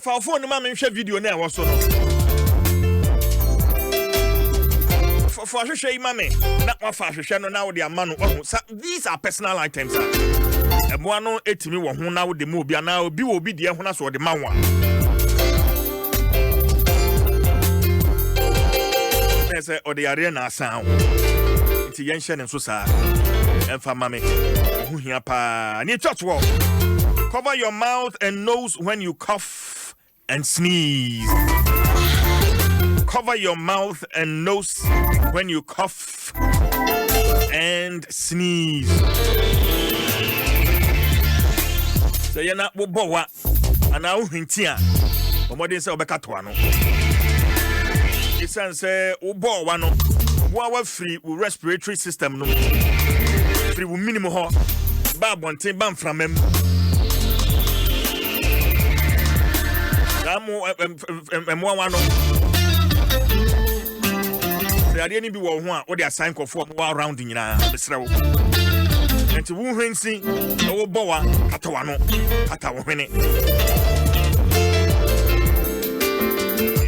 fa phone ma me hwe video na e wo so no for hwehwe ma me na wa fa hwehwe no na wo de ama no these are personal items emo no etimi wo ho na wo de ma obi ana obi wo obi de ho na so wo de ma wa ese o de yare na asan nti yen hye ne so saa emfa ma me ho hia pa ni church wo cover your mouth and nose when you cough and sneeze. Cover your mouth and nose when you cough and sneeze. So you're not bowa and now hintia. What did say obeka to ano? It says ubo wano. Wa free respiratory system no. Free minimum ho. Ba bonten bam from him. Mo wano. There are any be wo ho a wo dey assign kofo mo around nyina besrewo enti wo hwensi wo bowa atawa no atawo hwene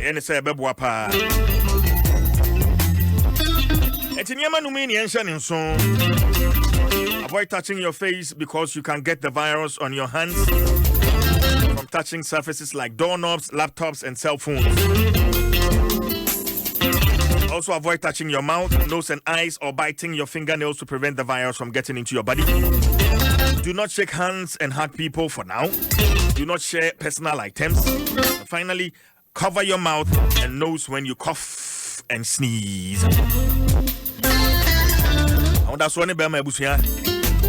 ene say beboa pa enti niam no me ne enhye ne nso. Avoid touching your face because you can get the virus on your hands from touching surfaces like doorknobs, laptops and cell phones. Also avoid touching your mouth, nose and eyes or biting your fingernails to prevent the virus from getting into your body. Do not shake hands and hug people for now. Do not share personal items. And finally, cover your mouth and nose when you cough and sneeze. That's one be my busuya.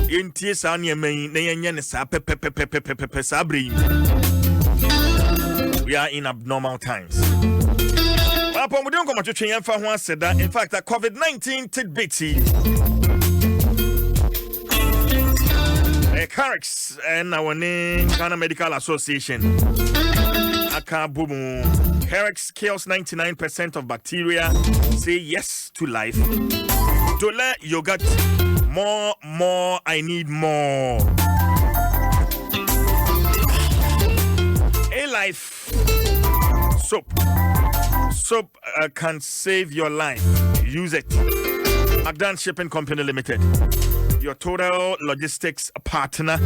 Yentie sa ne man na yenye ne sa pepepepepepepe sa brain. We are in abnormal times. In fact, that COVID-19 tidbits. Carix and our name, Ghana Medical Association. Akabumu. Carix kills 99% of bacteria. Say yes to life. Dole yogurt. More. I need more. A life. Soap can save your life. Use it. Magdan Shipping Company Limited. Your total logistics partner.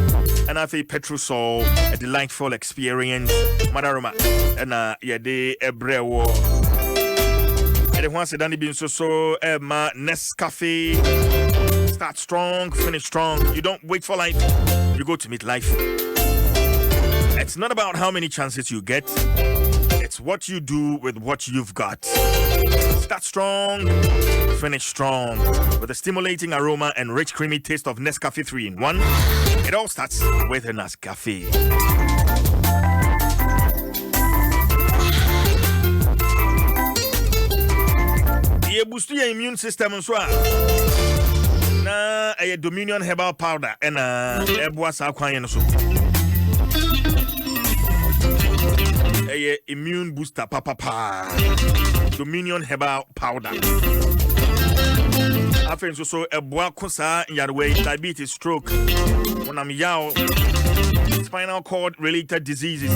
And I think Petrosol, a delightful experience. Madaroma. And yede ebrewo. And once it done been so Nescafe. Start strong, finish strong. You don't wait for life. You go to meet life. It's not about how many chances you get. It's what you do with what you've got. Start strong, finish strong. With a stimulating aroma and rich creamy taste of Nescafe 3-in-1. It all starts with a Nescafe. You boost your immune system as well. Na a Dominion herbal powder and a Dwaso Nsem. A immune booster papa Dominion herbal powder. After so a boa kosa yarway diabetes, stroke, when I'm yaw, spinal cord related diseases,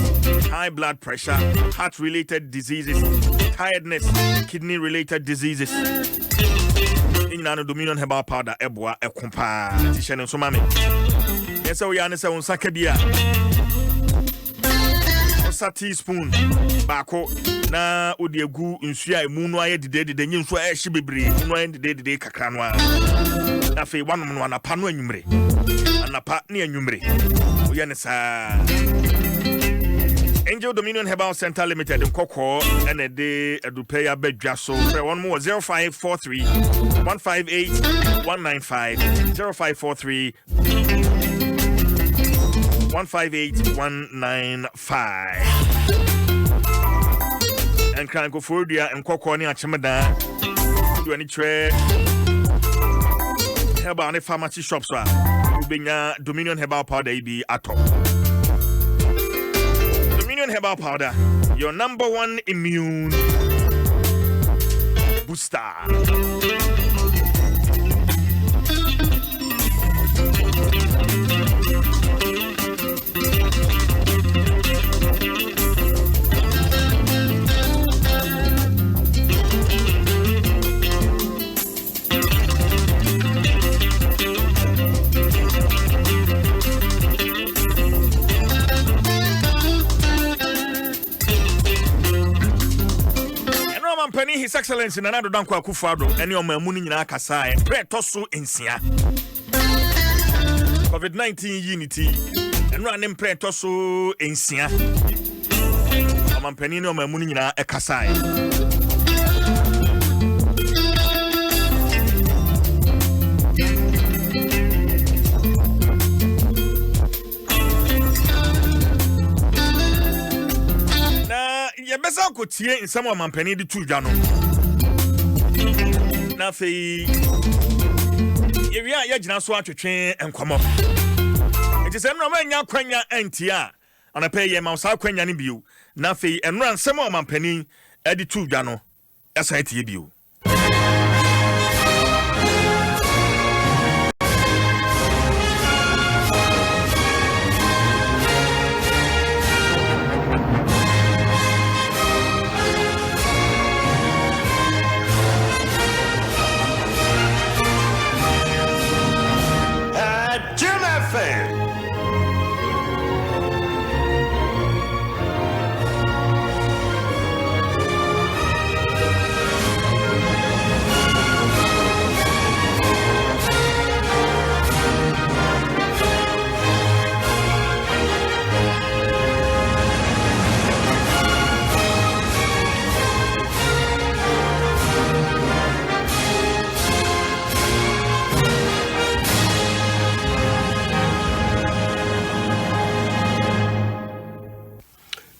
high blood pressure, heart related diseases, tiredness, kidney related diseases. In nano Dominion herbal powder eboa e kompa tishen so mame. Yes we are say on sakabia. Osa teaspoon bako na odi egu nsu a emu no aye dede nyenso a hye bebre no aye dede kakra no a. Na fe wanom no anapa no anwumre. Anapa ne anwumre. We are sa Angel Dominion Herbal Center Limited in Koko and a day Edupeya Bedjaso. One more 0543 158 195 0543 158 195. And can go for dia and Koko ni Achimada. Do any trade herbal and pharmacy shops. Ubenya Dominion Herbal Powder be atom. Herbal powder, your number one immune booster. His Excellency Nana Dankwa Akufo-Addo ene omamu ni nyina kasae pretoso ensia COVID-19 unity eno anem pretoso ensia amampani ne omamu ni nyina kasae Yebesa ko tie nsam wa mampani de tudwa no na fei yewia ya gina so atwetwe enkomo enti se no ma nya kwanya antia anape ye ma sa kwanya ne biu na fei enura nsam wa mampani de tudwa no esa tie biu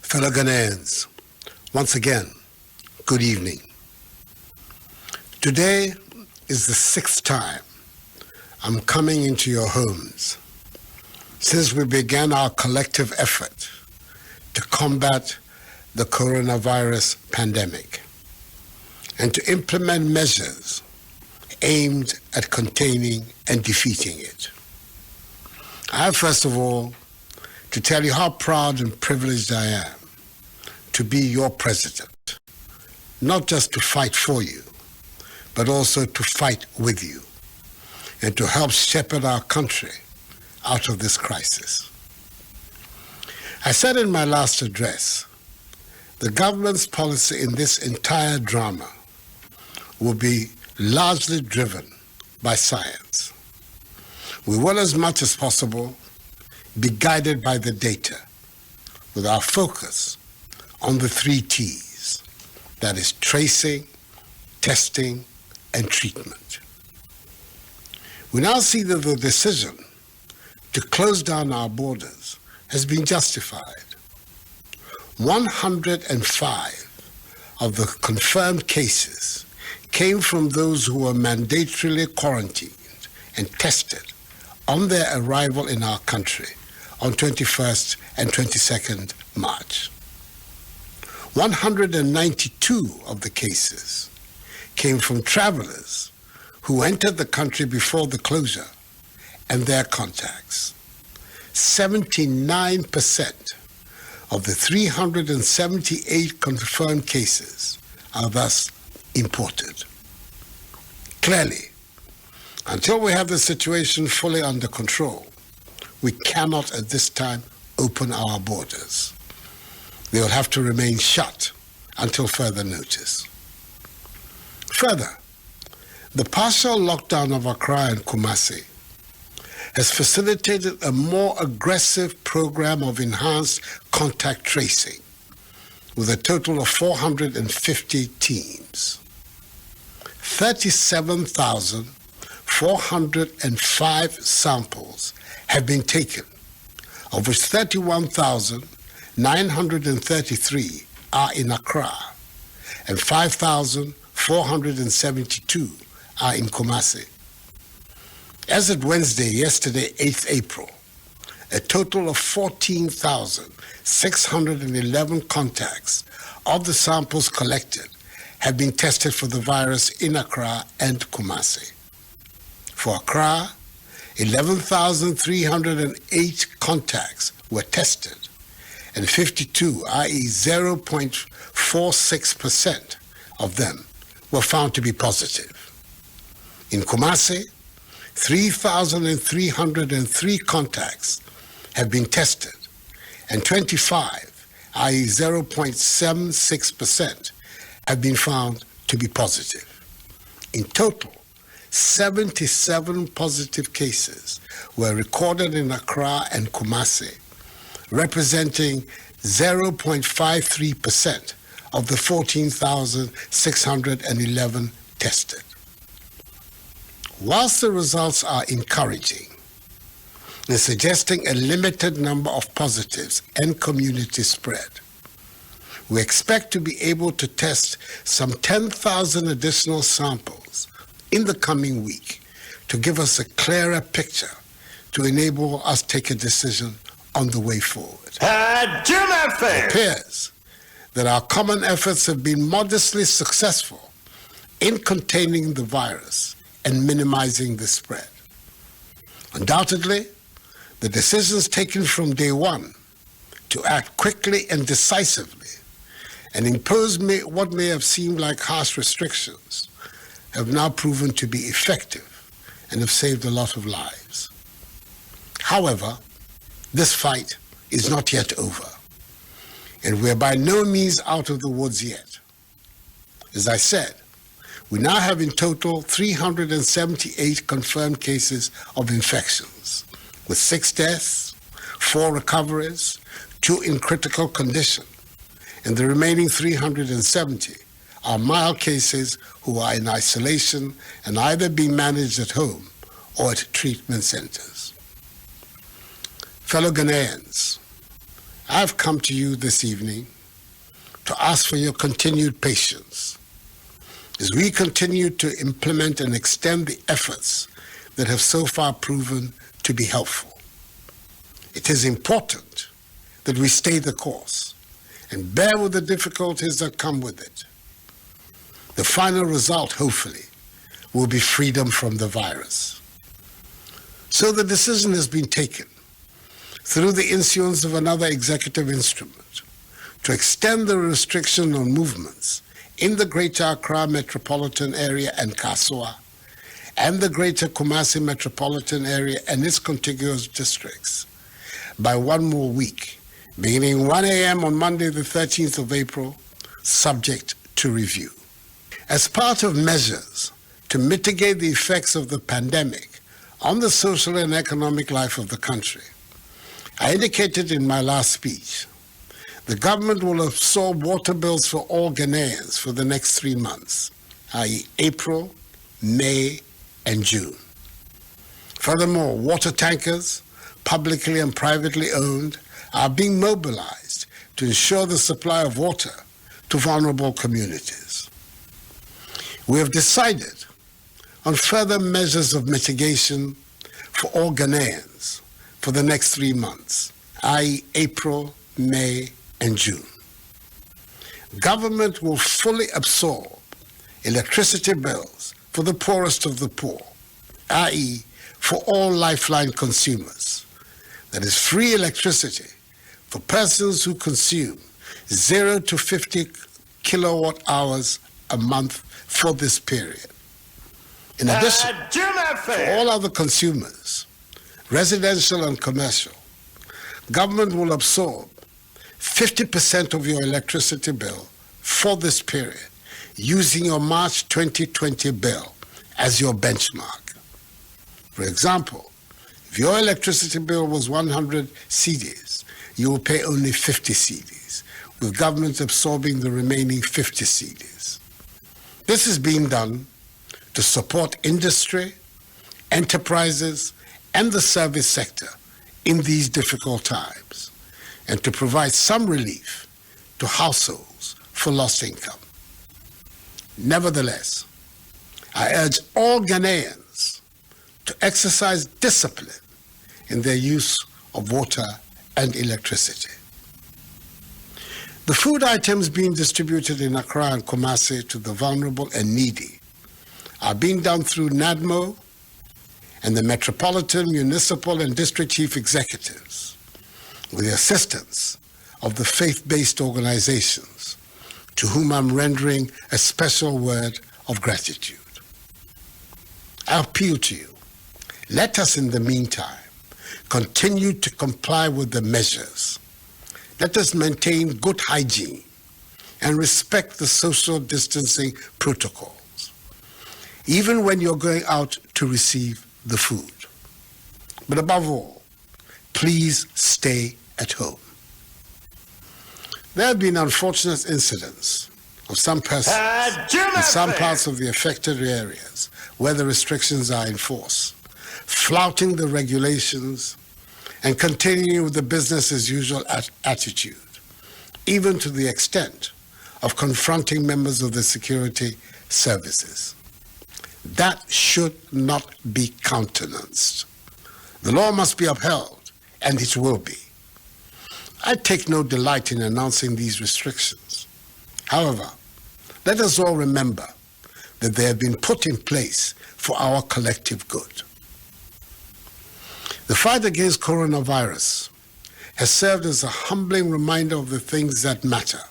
Fellow Ghanaians, once again, good evening. Today is the 6th time I'm coming into your homes since we began our collective effort to combat the coronavirus pandemic and to implement measures aimed at containing and defeating it. I have, first of all, to tell you how proud and privileged I am to be your president, not just to fight for you, but also to fight with you and to help shepherd our country out of this crisis. I said in my last address, the government's policy in this entire drama will be largely driven by science. We will, as much as possible, be guided by the data with our focus on the 3 T's, that is tracing, testing, and treatment. We now see that the decision to close down our borders has been justified. 105 of the confirmed cases came from those who were mandatorily quarantined and tested on their arrival in our country on 21st and 22nd March. 192 of the cases came from travelers who entered the country before the closure and their contacts. 79% of the 378 confirmed cases are thus imported. Clearly, until we have the situation fully under control, we cannot at this time open our borders. They will have to remain shut until further notice. Further, the partial lockdown of Accra and Kumasi has facilitated a more aggressive program of enhanced contact tracing with a total of 450 teams. 37,405 samples have been taken, of which 31,933 are in Accra and 5,472 are in Kumasi. As of Wednesday, yesterday, 8th April, a total of 14,611 contacts of the samples collected have been tested for the virus in Accra and Kumasi. For Accra, 11,308 contacts were tested, and 52, i.e. 0.46% of them were found to be positive. In Kumasi, 3,303 contacts have been tested, and 25, i.e. 0.76%, have been found to be positive. In total, 77 positive cases were recorded in Accra and Kumasi, representing 0.53% of the 14,611 tested. Whilst the results are encouraging in suggesting a limited number of positives and community spread, we expect to be able to test some 10,000 additional samples in the coming week to give us a clearer picture to enable us to take a decision on the way forward. It appears that our common efforts have been modestly successful in containing the virus and minimizing the spread. Undoubtedly, the decisions taken from day one to act quickly and decisively and impose what may have seemed like harsh restrictions have now proven to be effective and have saved a lot of lives. However, this fight is not yet over, and we're by no means out of the woods yet. As I said, we now have in total 378 confirmed cases of infections, with 6 deaths, 4 recoveries, 2 in critical condition, and the remaining 370 are mild cases who are in isolation and either being managed at home or at treatment centers. Fellow Ghanaians, I've come to you this evening to ask for your continued patience as we continue to implement and extend the efforts that have so far proven to be helpful. It is important that we stay the course and bear with the difficulties that come with it. The final result, hopefully, will be freedom from the virus. So the decision has been taken through the issuance of another executive instrument to extend the restriction on movements in the Greater Accra metropolitan area and Kasua, and the Greater Kumasi metropolitan area and its contiguous districts by 1 more week, beginning 1 a.m. on Monday the 13th of April, subject to review. As part of measures to mitigate the effects of the pandemic on the social and economic life of the country, I indicated in my last speech, the government will absorb water bills for all Ghanaians for the next 3 months, i.e. April, May, and June. Furthermore, water tankers, publicly and privately owned, are being mobilized to ensure the supply of water to vulnerable communities. We have decided on further measures of mitigation for all Ghanaians for the next 3 months, i.e. April, May, and June. Government will fully absorb electricity bills for the poorest of the poor, i.e. for all lifeline consumers. That is free electricity for persons who consume 0 to 50 kilowatt hours a month for this period. In addition, for all other consumers, residential and commercial, government will absorb 50% of your electricity bill for this period using your March 2020 bill as your benchmark. For example, if your electricity bill was 100 cedis, you will pay only 50 cedis, with government absorbing the remaining 50 cedis. This is being done to support industry, enterprises, and the service sector in these difficult times, and to provide some relief to households for lost income. Nevertheless, I urge all Ghanaians to exercise discipline in their use of water and electricity. The food items being distributed in Accra and Kumasi to the vulnerable and needy are being done through NADMO and the Metropolitan, Municipal, and District Chief Executives, with the assistance of the faith-based organizations, to whom I'm rendering a special word of gratitude. I appeal to you, let us in the meantime continue to comply with the measures. Let us maintain good hygiene and respect the social distancing protocols, even when you're going out to receive the food. But above all, please stay at home. There have been unfortunate incidents of some persons in some parts of the affected areas where the restrictions are in force, flouting the regulations and continuing with the business as usual attitude, even to the extent of confronting members of the security services. That should not be countenanced. The law must be upheld, and it will be. I take no delight in announcing these restrictions. However, let us all remember that they have been put in place for our collective good. The fight against coronavirus has served as a humbling reminder of the things that matter,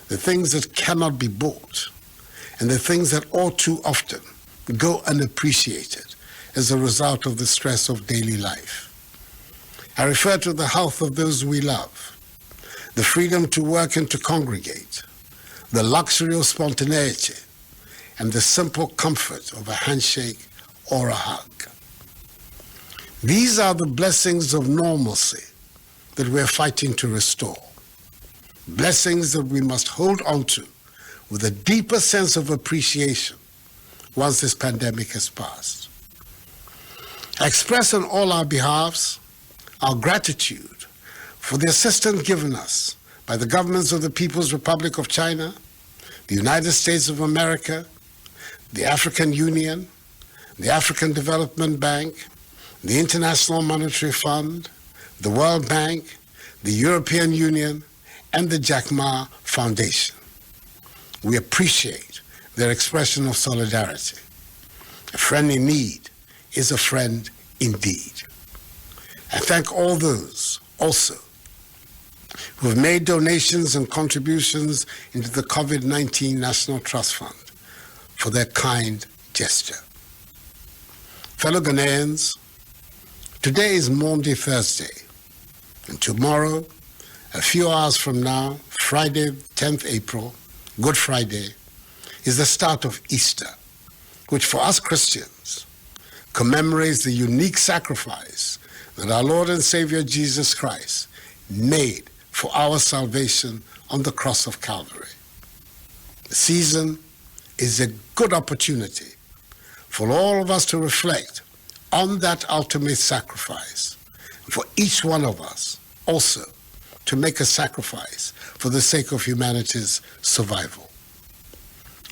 the things that cannot be bought, and the things that all too often go unappreciated as a result of the stress of daily life. I refer to the health of those we love, the freedom to work and to congregate, the luxury of spontaneity, and the simple comfort of a handshake or a hug. These are the blessings of normalcy that we're fighting to restore, blessings that we must hold on to with a deeper sense of appreciation once this pandemic has passed. I express on all our behalves our gratitude for the assistance given us by the governments of the People's Republic of China, the United States of America, the African Union, the African Development Bank, the International Monetary Fund, the World Bank, the European Union, and the Jack Ma Foundation. We appreciate their expression of solidarity. A friend in need is a friend indeed. I thank all those also who have made donations and contributions into the COVID-19 National Trust Fund for their kind gesture. Fellow Ghanaians, today is Maundy Thursday, and tomorrow, a few hours from now, Friday, 10th April, Good Friday, is the start of Easter, which for us Christians commemorates the unique sacrifice that our Lord and Savior Jesus Christ made for our salvation on the cross of Calvary. The season is a good opportunity for all of us to reflect on that ultimate sacrifice, and for each one of us also to make a sacrifice for the sake of humanity's survival.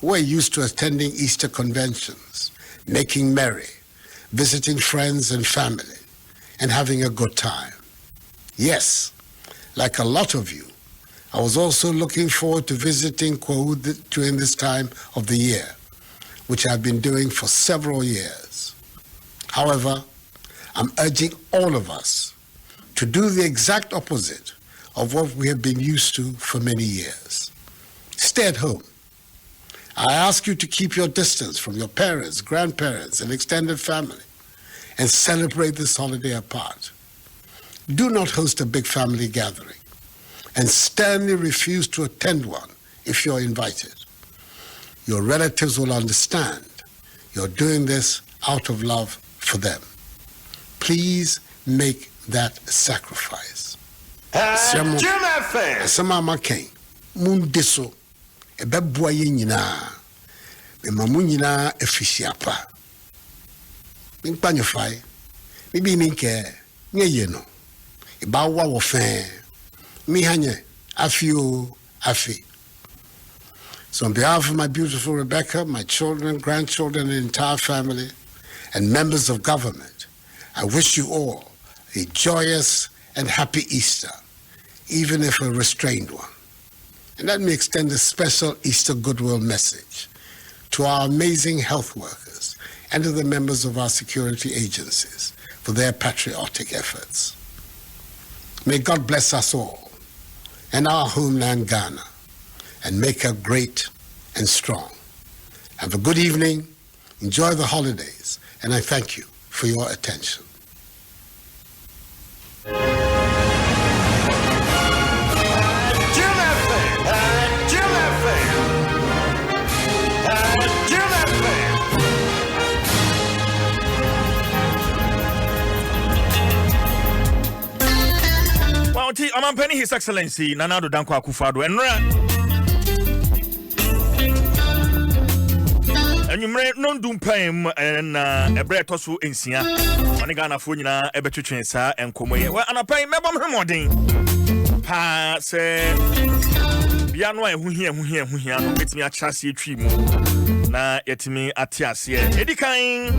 We're used to attending Easter conventions, making merry, visiting friends and family, and having a good time. Yes, like a lot of you, I was also looking forward to visiting Kwahu during this time of the year, which I've been doing for several years. However, I'm urging all of us to do the exact opposite of what we have been used to for many years. Stay at home. I ask you to keep your distance from your parents, grandparents, and extended family, and celebrate this holiday apart. Do not host a big family gathering, and sternly refuse to attend one if you're invited. Your relatives will understand you're doing this out of love for them. Please make that sacrifice. Sama making mundiso ebeboa ye nyina be mamu nyina efisiapa Mimpanyofai, maybe ninke, nye yeno, ibawa wo fe, mi hanye, afio, afi. So on behalf of my beautiful Rebecca, my children, grandchildren, and entire family, and members of government, I wish you all a joyous and happy Easter, even if a restrained one. And let me extend a special Easter goodwill message to our amazing health workers and to the members of our security agencies for their patriotic efforts. May God bless us all and our homeland Ghana and make her great and strong. Have a good evening, enjoy the holidays, and I thank you for your attention. Jim Amampani His Excellency Nana Addo Dankwa Akufo-Addo enra enyumre non dum pam na ebre toso ensia ane Ghana fo nyina ebetwetwen sa enkomoye wa anapan mebom hemodin pa se bia no ehuhia no betimi akyase etwi mu na yetimi atiase edikan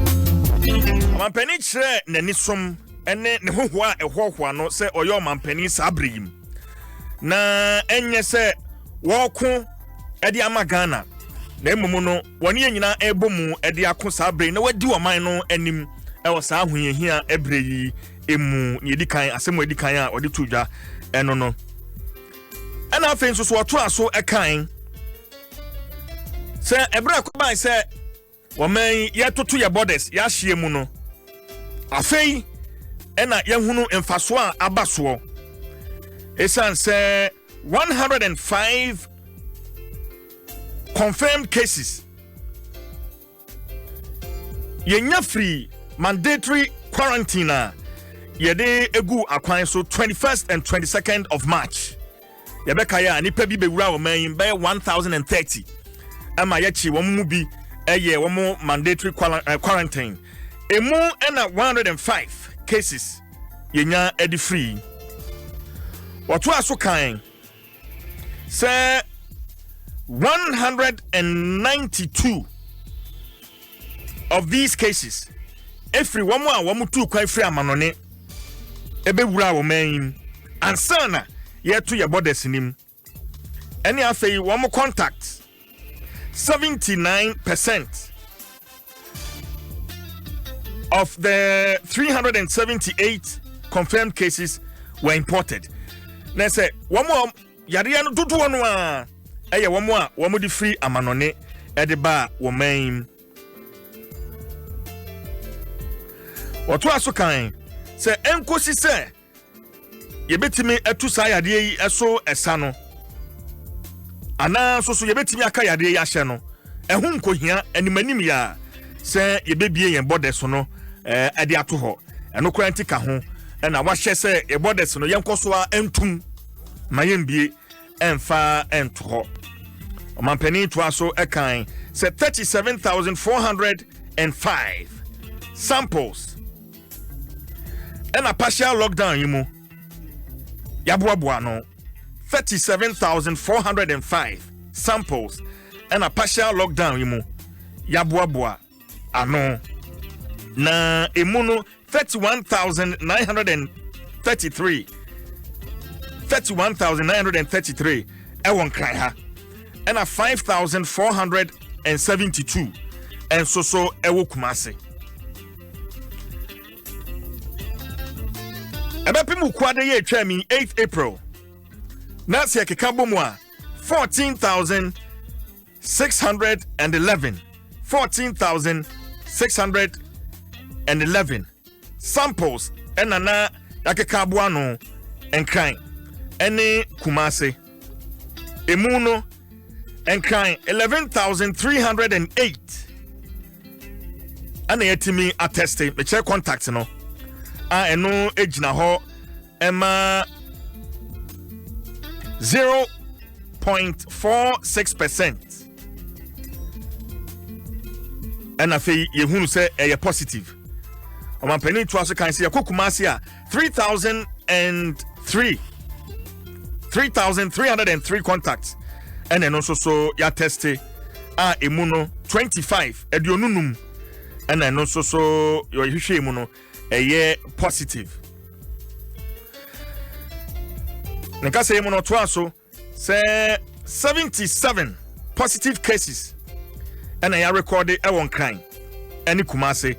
amampani kire nani som ene ne hohoa ehohoa no se oyo amampani sabrim na enye se woko edi ama Ghana na emumu no woni nyina ebomu edi akosa abre na wadi oman no anim ewo saa ahoyehia ebre yi emu ne edikan asemu edikan a odi tudwa eno no ana afen so oto aso ekan se ebre akoban se woman yetoto ye borders ya hye mu no afei ena yehunu emfaso a abaso esan se 105 confirmed cases yenya free mandatory quarantine yede egu akwan so 21st and 22nd of March yebeka ya nipa bi bewura wo man be 1030 ama yachi wo mu bi eye wo mandatory quarantine emu ena 105 cases yenya edi free wato aso kan say 192 of these cases every one more two quite free amanone ebe wura wo man ansana yeto your borders nim any afei one more contact 79% of the 378 confirmed cases were imported. Na say one more yare no dudu wono a eye wo mo a wo mo di free amanone e de ba wo man woto aso kan se enkosi se ye betimi atu sa yade yi eso esa no ana so ye betimi aka yade yi ahye no ehu nkohia animanim ya se ye bebie yen borders no e de ato ho eno kwanti ka ho na wahye se ye borders no yenkoso a entum mayembie emfa entho omampani to aso ekan say 37,405 samples and a partial lockdown yimu yabuabua no 37,405 samples and a partial lockdown yimu yabuabua ano na emuno 31,933 ewon kran ha and a 5,472 and so ewo kumase ebepimu kwade ye twa mi 8th April na se keka bomu a 14,611 samples enana yakeka bo ano enkran ene kumase emuno enkran 11,308 ana yetimi atteste me check contact no a eno ejina ho ema 0.46% ana fe yehunu se eye positive omampani to aso kan se yakokumase a 3,303 contacts and then also so ya teste a emuno 25 edionunum and then also so your hihwe emuno eye positive nka say emuno to aso say 77 positive cases and I recorded ewon kan any kumase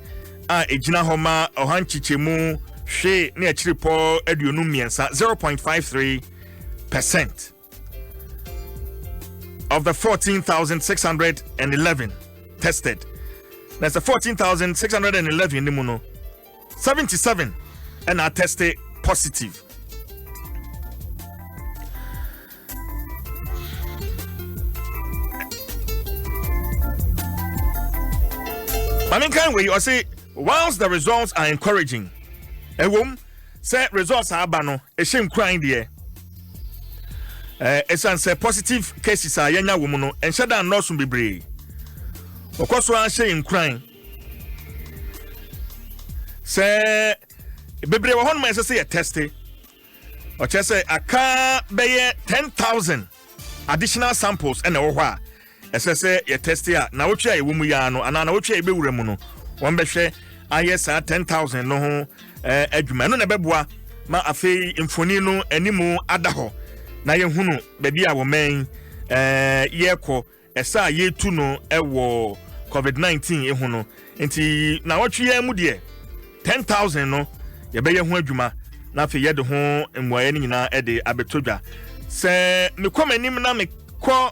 a ejina homa ohanchichemu hwe ne achiripo edionum miensa 0.53% of the 14,611 tested. That's the 14,611 nimuno 77 and are tested positive. I mean, can we say whilst the results are encouraging, say results are bano, a shame crying there. esan say positive cases are yenya wo mu no enhye da no so bebre okoso an hye nkran say bebre wo hon man say test o che say aka be 10,000 additional samples and wo ho a say ye test ya na wotwe a wo mu ya no ana na wotwe e be wura mu no won be hwe ayesa 10,000 no ho adwuma no na beboa ma afei mfoni no animu adaho na ye hunu bebi a wo men yekọ esa yetu no ewo covid-19 ehunu nti na wotwe mu de 10,000 no ye be ye hu adwuma na afei ye de ho mwaye ni nyina e de abetodwa se me komanim na me kọ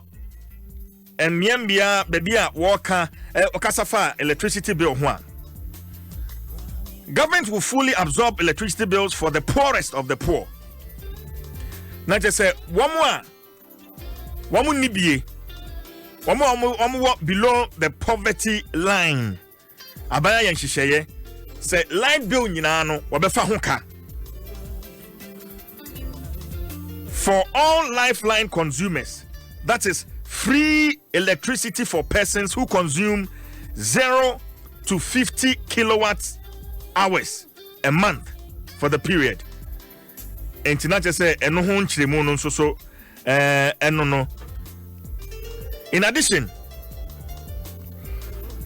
emiambia bebi a woka okasafa electricity bill ho a government will fully absorb electricity bills for the poorest of the poor. Not just say one nibie, one below the poverty line. Abaya yan shisheye say light bill nyinano wabefa honka. For all lifeline consumers, that is free electricity for persons who consume 0 to 50 kilowatts hours a month for the period. And to not just say eno ho nchiremu no so eno no. In addition,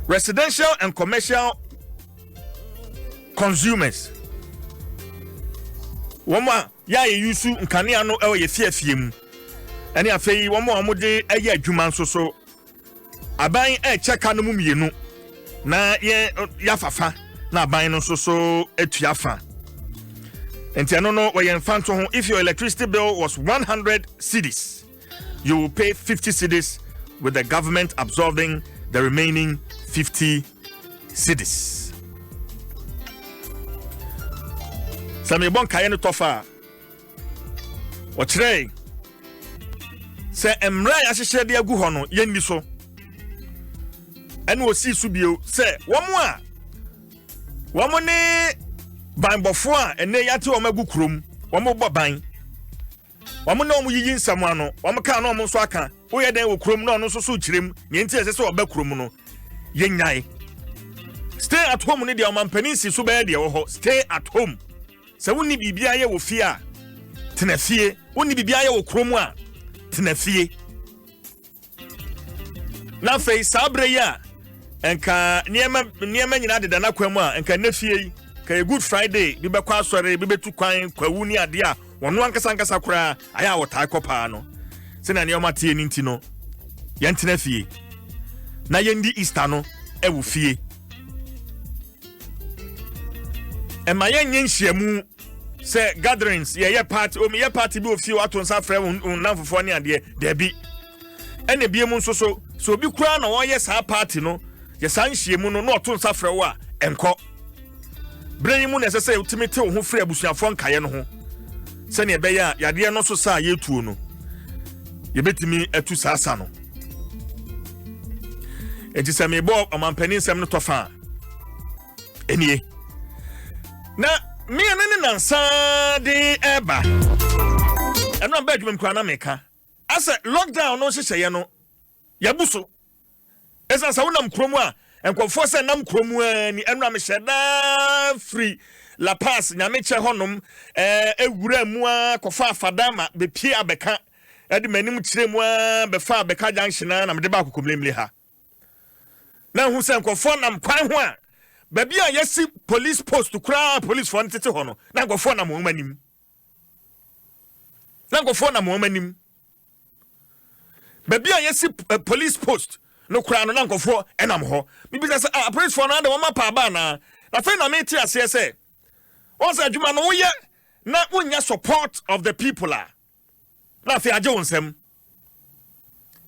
residential and commercial consumers woma ya yusu nkania no e ye fiafie mu ene afei woma omode eye adwuma so aban cheka no mu mienu na ye yafafa na aban no so etuafa enti ano no we yemfa nto ho. If your electricity bill was 100 cedis, you will pay 50 cedis, with the government absorbing the remaining 50 cedis. Sami bon kaye no tofa o kire se emra ya hyehye de agu ho no yenni so ene osi su bio se womo ne banbofo a ene yate o magu krom womo bo ban womo na omo yiyi nsam ano womo ka na omo so aka wo ye den wo krom na ono so so kirem ne nti ese se oba krom no yenyae. Stay at home ne de o mampani si so be de wo ho. Stay at home. Se woni bibia ye wo fie a tenafie, woni bibia ye wo krom a tenafie. Na fei sabre ya enka niema nyina de na kwam a enka nafie ka good friday bi be kwa asore bi betu kwan kwawu ni ade a wono ankasa kora aya wotai kopa no se na nioma tie ni ntino yentena fie na yendi easter no ewu fie ema yenye nhyiamu se gatherings ye party bi ofie wato nsa frɛ nanfofo ne ade de bi ene biemu nso so obi kura na wo ye sa party no ye san nhyiamu no na oto nsa frɛ wo a enko Brain mu nese say ultimate wo ho frɛ abusuafo nkaye no ho se ne ebe ya yade no so sa yetuo no ye betimi atu sasa no enti se me bo amampani nsɛm no tofa enie na me ne nansa de eba eno amba adwuma mkwa na meka asa lockdown no hyehyɛ no yabuso esa sa wonam kromu a enkwofo se nam kromu ani enu amhyeda free La Paz nyame che honom ewura mu a kofa afadama be pie abeka edi manim kire mu a be fa abeka junction na me de ba kokomlemle ha na hu se enkwofo nam kwan ho a baby a yesi police post to kra police for ntete ho no na enkwofo nam ho manim baby a yesi police post no kra no na nkofo enam ho bibi say police for na de won mapa ba na fe na me ti ase say won say adwuma no wo ye na wonya support of the people a na fe Adom Nsem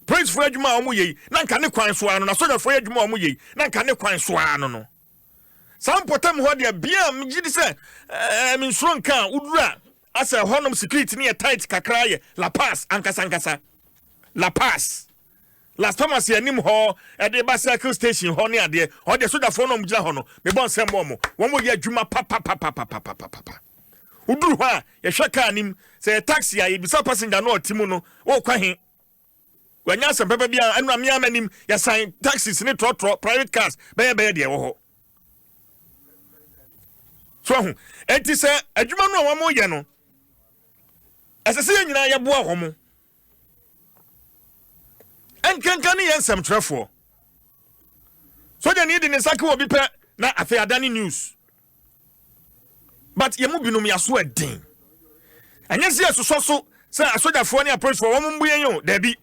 police for adwuma o mu ye na nka ne kwan so ano na soldier for adwuma o mu ye na nka ne kwan so ano no sam potem ho de bia me gidi say me nsuro nka udura ase honom security ne tight kakra ye La Paz ankasa La Paz last time I see anim ho e de bicycle station ho ne ade o de soldier for no mgila ho no me bon sem mo ye adwuma pa uduru ha ye hwe car nim say taxi a bisa passenger no otimu no wo kwa he wanya sem pepe bia anu amia manim ya sign taxis ne trotro private cars be de wo ho so hu enti se adwuma no wa mo ye no asese ye nyina ye boa ho mo enkankan ye nsem trefo so je need ne sake wo bi pe na afi adani news but ye mu binum ya so edin anya se so se asojafo ne approach for wo mbu yen yo da bi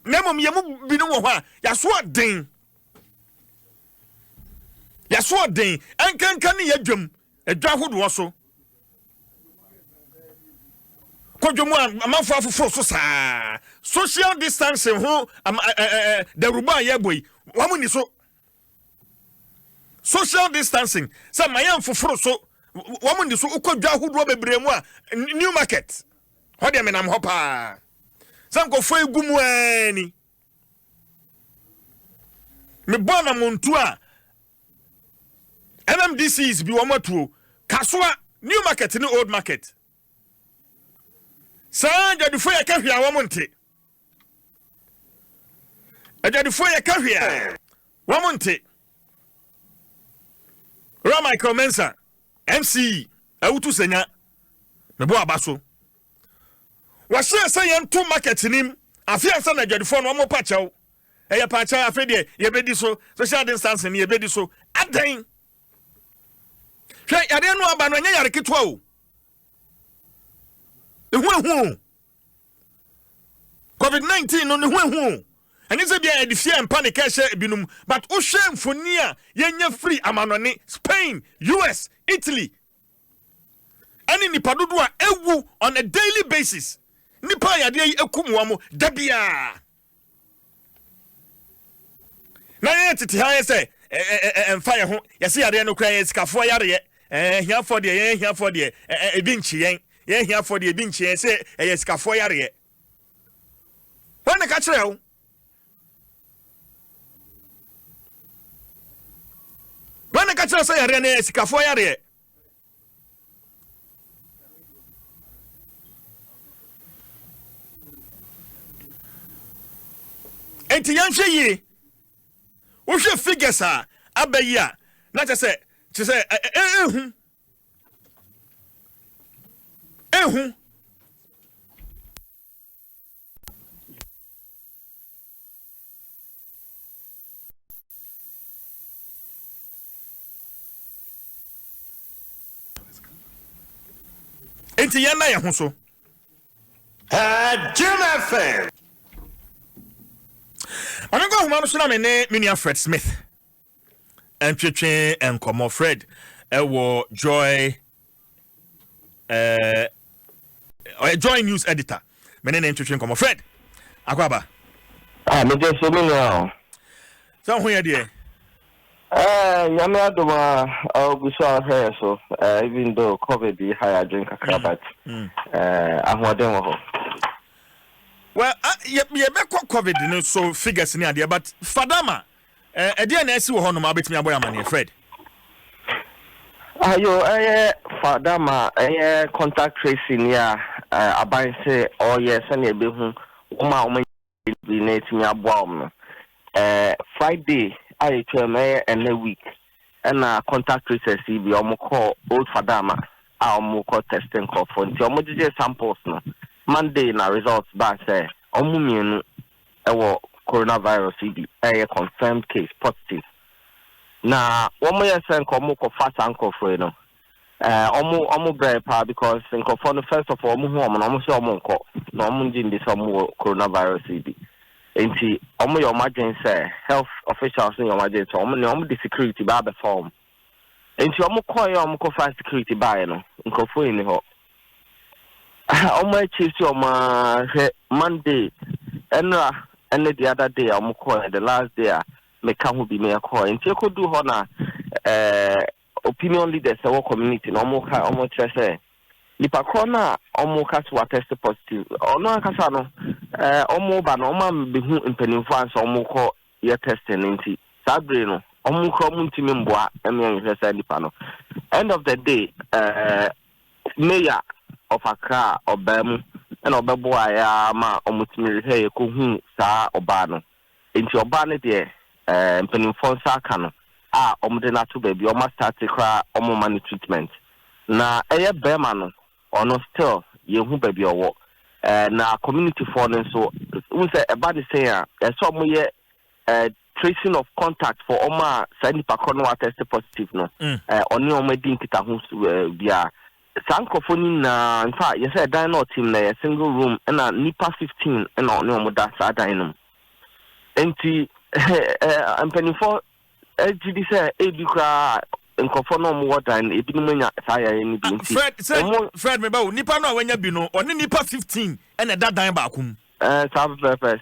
nemom ye mu binum wo ho a ya so edin enkankan ye dwam edwa hodo so kodwomu amanfo afofo so saa social distancing ho the ruba ye boy wa mu ni so social distancing say mayan foforo so wa mu ni so ukodwa hodo bebremu a new market ho de menam ho pa sam ko foi gumu ani me bona muntu a MMDCs bi wamatuo kaswa new market ni old market sa jadufo ya kahwia wamonte ajadufo ya kahwia wamonte Ra Michael Mensa MC awutu senya mebo abaso wa share say yentu market nim afia sa na jadufo no mo pachaw eya pacha afede ye bedi so social distancing ye bedi so adan hwe yare no aba no nya yare ketwa o ehu COVID-19 no ne hu and it's a bia the fear and panic share binum but o share mfoni a yenya free amanone Spain US Italy ani nipa dodo a ewu on a daily basis nipa yade yi ekumwa mo dabia na yetiti ha yese fire ho yese yade no kra yesikafo yare here for the ebinchi yen here for the ebinchi say yesikafo yare when the catch real when the catch say yare na yesikafo yare enti yanhwe yi wo hwe figures a abayi a na che say ehu enti yana ye ho so Adom FM I'm going to say my name, Minia Fred Smith. And Chichen and Como Fred. Joy Joy News Editor. My name is Chichen Como Fred. Akwaba. me just so me now. So who are you? Yami Adoma Busa here so even though COVID be higher drink a crabat. I'm ho. Well, you be COVID, no so figures in idea, but Fadama, a DNS who honor bit me about money, Fred. Ayo, Fadama, contact tracing, yeah, about say, oh, yes, and you be home, be nating your bomb. Friday, I tell me, and a week, and contact tracers, be almost call old Fadama, our more testing call for the samples. Monday na results back say omumienu ewo coronavirus idi confirmed case positive na omo yesen ko mo ko fast anko for no omo brave pa because nko for no first of all omo hu omo na omo se omo nko na omo nji ndi so omo coronavirus idi enti omo your imagine say health officials in your imagine so omo the security ba be form enti omo ko fast security ba no nko fo ni ho my chief Monday and the other day I'm calling the last day me can be me a call and you could do honor opinion leaders our community no more almost say Nipa corner almost what test positive or no casano almost ban man be who in penny fans almost call your testing into Sabrino almost coming to me and me and panel end of the day mayor of Accra Obam and Obeboa ma omutimi he ko hu saa oba no enti oba ne de mpanimfo nsa aka no a omde na to baby o ma start kra omo man treatment na eye bema no ono still ye hu baby owo na community for no so we say eba de say a so mo ye tracing of contact for oma sa nipa ko no test positive no oni o ma din kita hu bia Sankofoni na in fact you said dino team na single room and a nipa 15 and on no that sa dino enti I'm penny for GD say ebi kra nkofo no mo water and ebi no nya saya ni bi enti Fred me ba nipa no wanya bi no oni nipa 15 and that dan ba kum sa purpose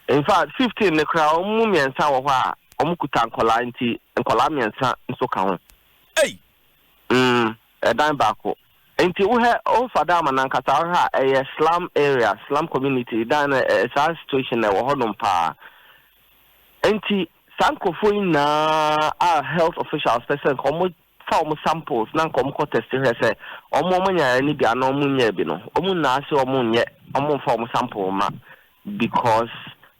in fact 15 ne kra o mu miensa wo ho a o mu kuta nkola enti nkola miensa nso ka ho dan bako enti wo he o fada manankata wo ha slum area slum community dan sa situation na wo hodom pa enti sankofo na health officials person komo fa omo samples na komo ko test he say omo manya ni bia na omo nya bi no omo na ase omo nye omo fa omo sample ma because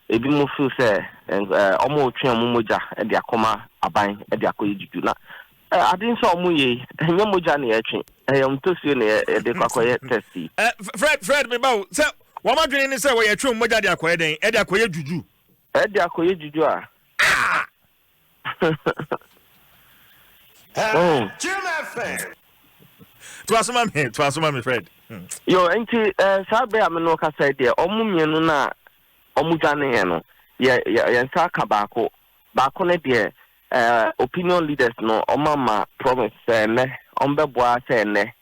ebi mo feel say omo twa omo moja e dia koma aban e dia ko yijuju na I didn't saw Muye, and your Mujani etching. I am to see the Quacoy testy. Fred, me bow. So, what am I doing is say, true Mujadi acquired, Edia Quay Juju. Edia Quay Jujua. Oh, Dwaso me, Fred. Yo, auntie, Sabe Amanoka said, dear, Omumianuna, Omujani, Yansaka Bako, dear. Opinion leaders no omama promise ne ombeboa say ne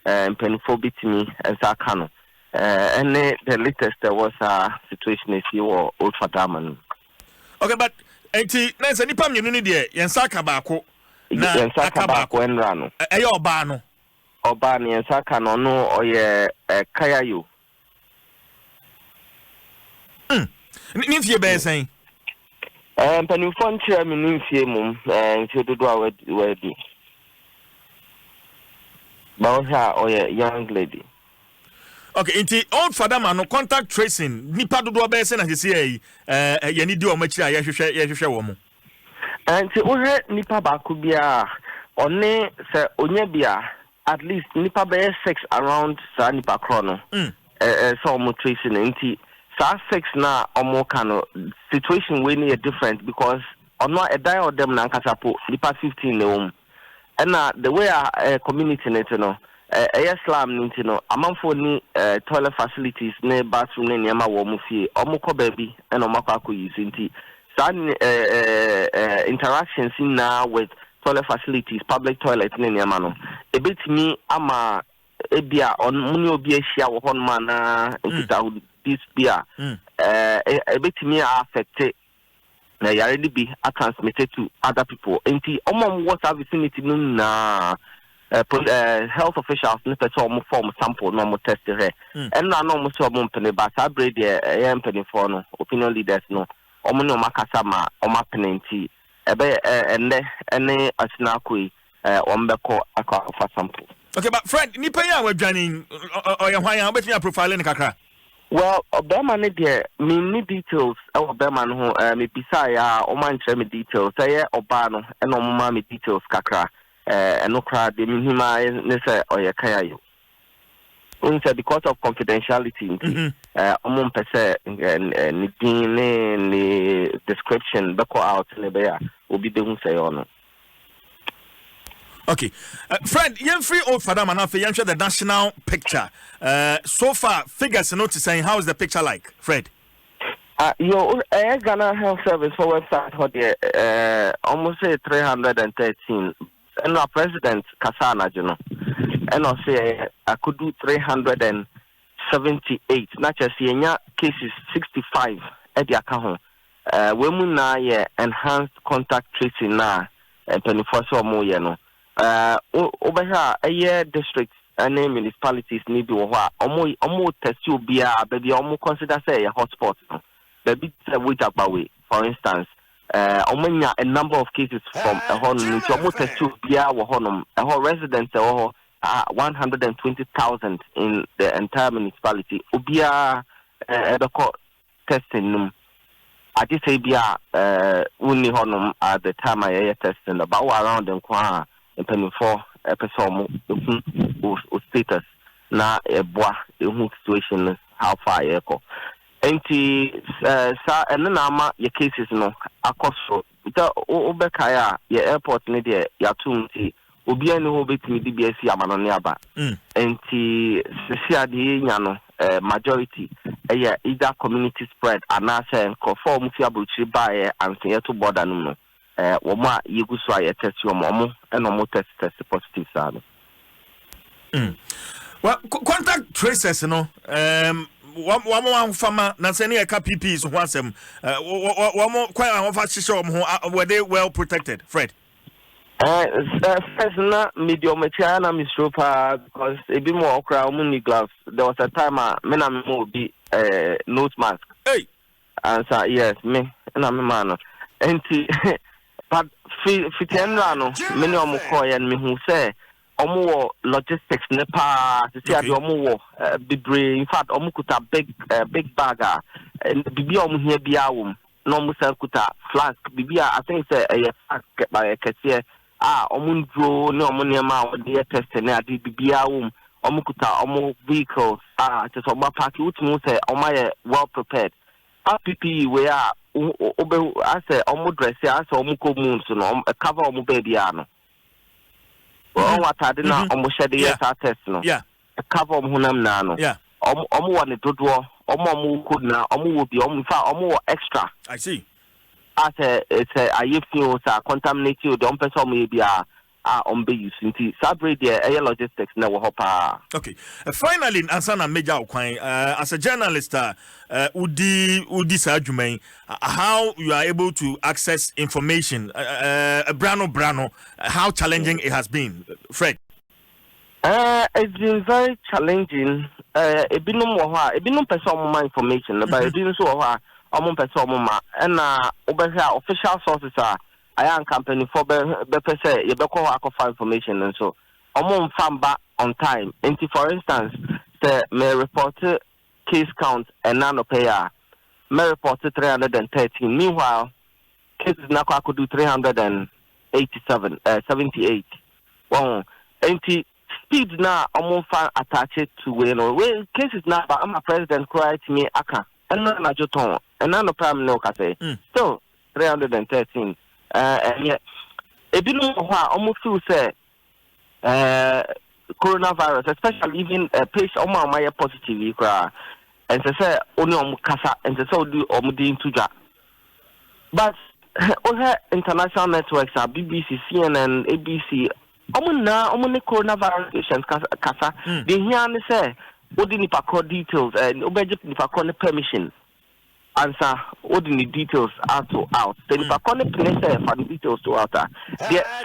penifo bitimi ensaka no and the latest there was a situation is you or old fadaman. Okay, but enti na se nipa mienu ni de yensaka baako na yensaka baako enra no oba no oba ne yensaka no oye kayayo ni fie be sen penifo nchire mi ni fie mum nti dodo a wedi ba oye young lady. Okay, inti old father man no contact tracing nipa dodo be se na sese ye ni di o machira ye hwehwe wo mo nti ohe nipa ba ko bia one se onya bia at least nipa be 6 around sa nipa kro no so mo tracing nti sa 6 na omo kano situation we ni different because ono a die of them na kasapo nipa 15 ne and the way a community net no slum nti no amanfo ni toilet facilities ne bathroom ne niam wo mu fie omo ko baby and omo akọ use nti interactions now with toilet facilities public toilets ne niam no ebetimi ama ebia on muni obi ahia wo hon ma na nkita this bia ebetimi affect na yare be transmitted to other people nti omo water vicinity no na health officials ne person omo form sample no mo test here and na no mo so omo mpene ba sa breed e mpene for no opinion leaders no omo ne omakasa ma omo penenti ebe ene asina koi ombeko akwa sample. Okay, but friend nipa ya wadwanin oye hwan obetimi profile ne kakra. Well, Obama ne de me details Obama no me bisa ya o man me details say oba no e no ma me details kakra no kra de me hima ne say oye kayayo unsa because of confidentiality omon pese ni din ne description be call out ne be ya obi de hu say ono. Okay, friend, you're free old father man. You share the national picture. So far, figures notice saying how is the picture like, Fred? Your Ghana Health Service for website for the almost say 313. And our president Kasana, you know, and I say I could do 378. Not just cases 65 at the account. Women now enhanced contact tracing now and 24 more, you know. Over here, a year district and municipalities need to almost test you be baby almost consider say a hotspot. Baby which way, for instance, omanya a number of cases from a honum to almost to bia wo honum a whole residents 120,000 in the entire municipality obia the testing num I just say bia uni honum at the time I testing about around them kwa in 24 episode status na boa situation how far echo enti sa ene na ama ye cases no akoso ta obekaya ye airport ne de ya tumti obi ani ho betimi di bia si amano ne aba enti sisi ade nya no majority either community spread anase conform fi abuchi bae anse to border no wo ma yeguso aye test yo mo eno mo test positive sa no well contact tracers no one farmer na say near PPs who wants them one more quite an offer were they well protected Fred first na medium na mistropa because a bit more okra muni gloves there was a time me na me be nose mask hey answer yes me na me man enti but fitienra no many omukoye me hu say omo logistics ne pa see ade omo bibre in fact omo kuta big bagger and bibi omo here bia wom no omo sell kuta flask bibia I think say flask by kese omo ndro ne omo ne ma de test ne ade bibia wom omo kuta omo vehicles just omo park utmu say omo well prepared PPE we are obe ase omo dress ase omo ko moon so no cover omo baby ano what I did not almost shed the test no. Yeah. A cover of Hunam Nano. Yeah. One to draw, could now, will be extra. I see. As it's a if you contaminate you, don't pass on maybe on base into Sabre air logistics never hopper. Okay. Finally, Ansana Major Quine, as a journalist, Udi argument, how you are able to access information, Brano, how challenging it has been, Fred. It's been very challenging. It been no person information, but it didn't so person and over here official sources are. I am company for better say you don't call information and so I'm on time. And for instance, the may report case count and nano payer may report 313. Meanwhile, cases now could do 378. Well, and speed now I'm attached to well cases now but I'm a president cry to me aka and none of your and none of prime no say still 313. And yet, if you know what almost feel say coronavirus, especially even a patient on my positive, and to say only on Kasa and to so do Omudin Tuja. But all international networks are BBC, CNN, ABC, only coronavirus patients Kasa. They hear and say, Odinipa details and Obejip permission. Answer all the details out. Then if I call it for the details to out, there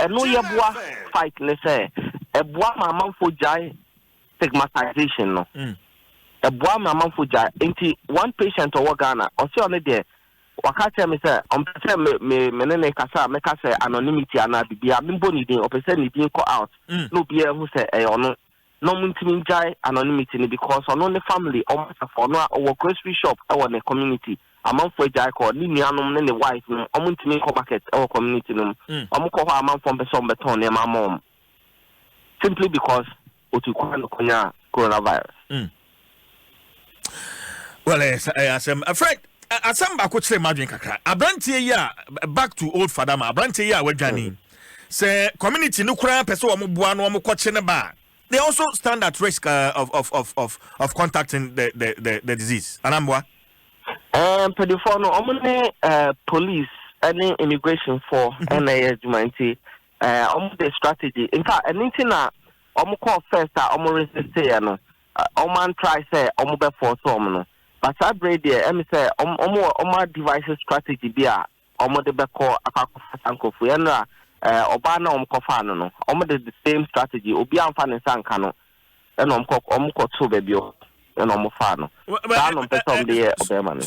no yabwa fight say a boa mamma for jai stigmatization no. A boa mamma for jai into one patient or Ghana or see on the day. Wakati me say me menene kasa me kasa anonymity ana bibia mimbo ni din opese ni din call out. No bia who say ono no muntimi jai anonymity because on the family almost for no or grocery shop or the community among for jai call ni nuanom ne wife no omuntimi ko market or community no omko ho among from person beton ne my mom simply because otukwa no konya coronavirus. Well I'm afraid asamba ko kire madwen kakra abrantie ya back to old fadama abrantie ya wadwane say community no kura person wo boa no wo ko ne ba. They also stand at risk of contacting the disease. Anambwa? Pedifo no police and immigration for NAS humanity the strategy. In fact, anything na call first resist no try say be for some no. But I break there say devices strategy there de be call akako for Obana kofa no the same strategy obi amfa ne sanka no and to baby and fa no person dey obema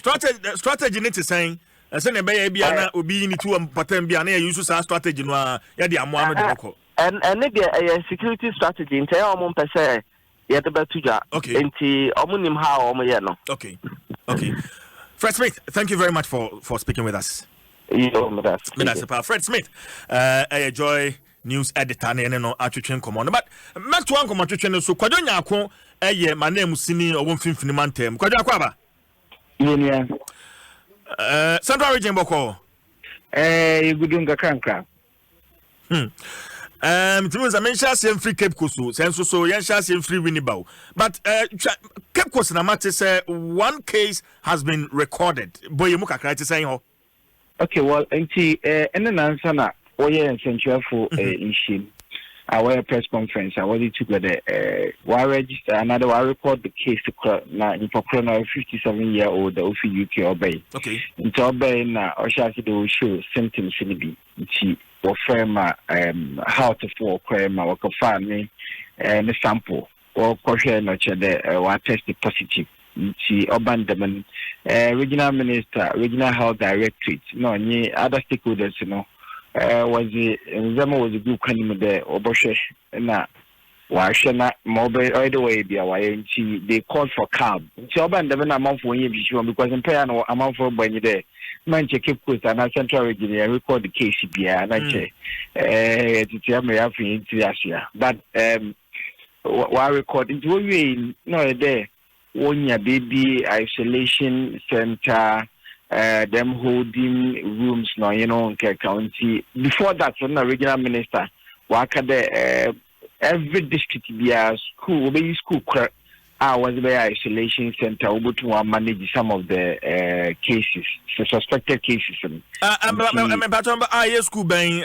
strategy need to saying Ese ne be ya bia na obi ni tu patam bia na use sa strategy no a ya de amo ano de boko. And the security strategy in tell omo pese ya de betuja. Enti omo nim how omo ye no. Okay. Fred Smith, thank you very much for speaking with us. Fred Smith, I enjoy news editor no atwetwe nkomo. But meto ankomo atwetwe no so kwadwo nyako my name sini owo mfimfini mantem. Kwadwo akwaba? Yeah. Central region boko. Gudunga kanka. Timus I mention same free Cape Coast so yen sha same free Winnipeg. But Cape Coast na matter say one case has been recorded. Boy you kakra ti say ho. Okay, well, enti answer na oye essential for in our press conference. I wanted to go there. We register another. We record the case to na for a 57-year-old the Ofi UK obey. Okay. Into obey na oshasi do show symptoms in the nti wo frema how to for crema wo ko family the sample or kohwe no chede wa test positive. Nti Obandaman regional minister, regional health directorate, no any other stakeholders, was a group kind there Oboshe na Washana mobile all the way they called for calm. So Obandaman amount for you because in Payano amount for when there. Manche Cape Coast and Central region record the case and I say but what record it will be no there. Onya baby isolation center, them holding rooms no county. Before that, from the regional minister, every district be a school, be school was the isolation center able to manage some of the cases, the suspected cases. School bang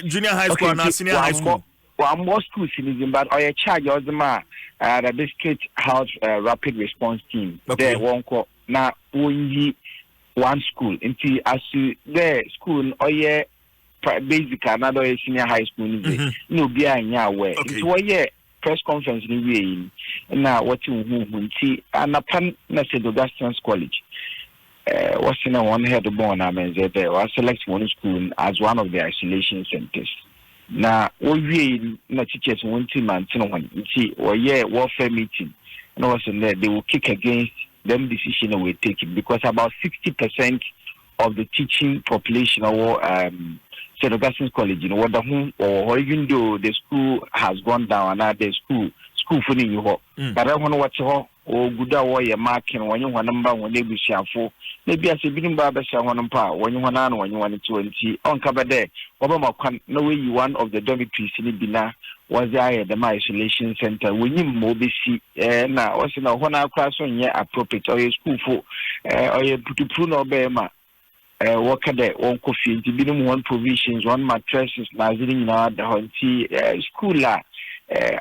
junior high school and senior high school. One more school citizen, but I charge the district health rapid response team. Okay. There one call now only one school. Until as the school basic another senior high school. No be aware. It's why press conference in now what you see and upon Dwaso College. What's in one head of born there was select one school as one of the isolation centers. Na we na teachers want to maintain one see or warfare meeting and also there they will kick against them decision we take it because about 60% of the teaching population or St. Augustine's College what the home or even though the school has gone down and now the school for you but I want to watch or good warrior marking when you want number when they be for maybe as a bidding barber one power when you want on when you want to on cover there. Obama can no way you one of the dormitories in Bina was there the isolation center when you mobile now also now one class on yeah appropriate or your school for or you put to prune or bema work there one coffee to be one provisions one mattresses nazing now the school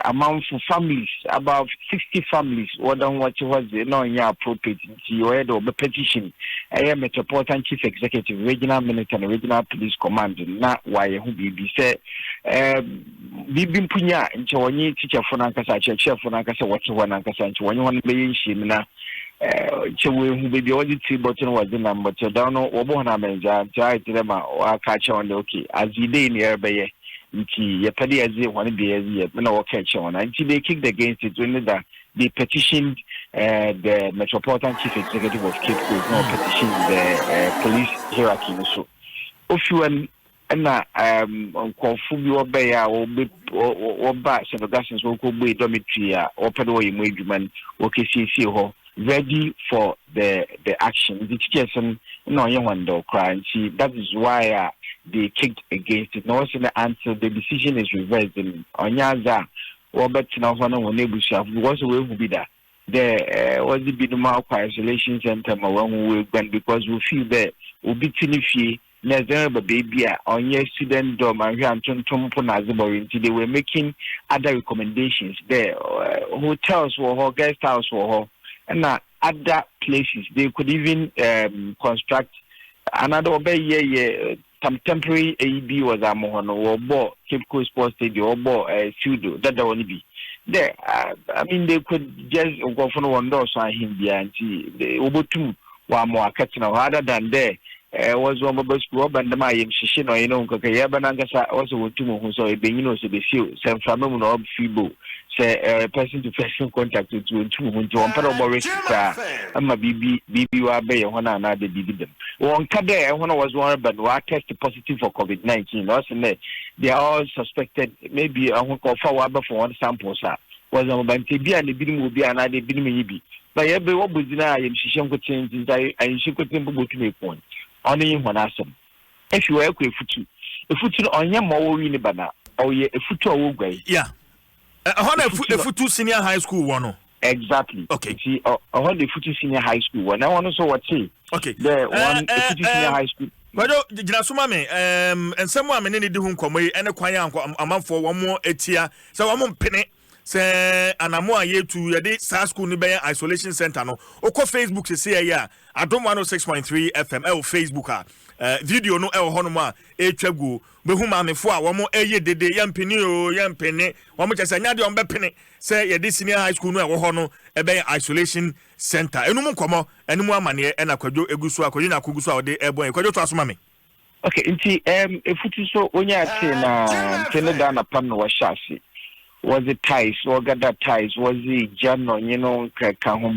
amount for families, about 60 families, what was no appropriate you had or petition. I am Metropolitan Chief Executive, Regional Minister and Regional Police Command, not why who be said Bibim Punya and Chawani teacher for Nankasa, chair for Nankasa, what you want Nankasa, when you want to be in Shimina. Who be the only three button was the number to down or Obona Menja, try to them or catch on the okay, as you day near by ye padi as they want to be as yet no catch on until they kicked against it only that they petitioned the Metropolitan Chief Executive of Cape Coast no petitioned the police hierarchy so if you and confubi obey or back St. Augustine's will be dormitory or pedo in Wageman or KCC ready for the action. The teachers no young one do cry. See that is why they kicked against it. No one the answer. The decision is reversed. On Yaza, Robert now one on Nebusha was away who be that. There was the Biduma isolation center because we feel that we be tinifi. Baby on your student dorm and they were making other recommendations there. Hotels or guest house or and other places they could even construct another some temporary AEB was a mohon or bo Cape Coast Sports Stadium or bo pseudo that only be there. I mean they could just go for one door so him and the Ubutu one more catching other than there was one of us go up and my shishin or you know Yabanangasa also with two who saw a being also the few some family of feeble say person to person contact to two who to one part of Boris I'm a BB bay one another dividend. One Kade when I was one but were tested positive for COVID-19 also they are all suspected maybe I won't call for one sample sir was on Bantibia and the bidding will be another bidding. But every what was denied, she could change and she could temple to make one. Only one awesome. If you work with a foot on your more in the banner, or a foot away. Yeah. A foot senior high school one. Exactly. Okay. See, I want the foot senior high school one. I want to know what say. Okay. The one senior high school. But Jinasumame, and someone many do whom come and a choir a month for one more etia, so one more penny. Say anamo aye to yede sa school ni be isolation center no okọ Facebook say ya Adom 106.3 FM Facebook video no ho no ma etwagu behu mamefo a wo mo eye dede yampeni o yampeni wo mo chese nya de on be pene say yede senior high school no e wo ho no e be isolation center enum nkomo enum amane e na kwadwo egusu akoyi na kogusu a de ebon kwadwo to asoma me. Okay, nti efuti so onya ate na Canada na pan no wa shasi. Was it ties, or got that ties, was it Jano, you know,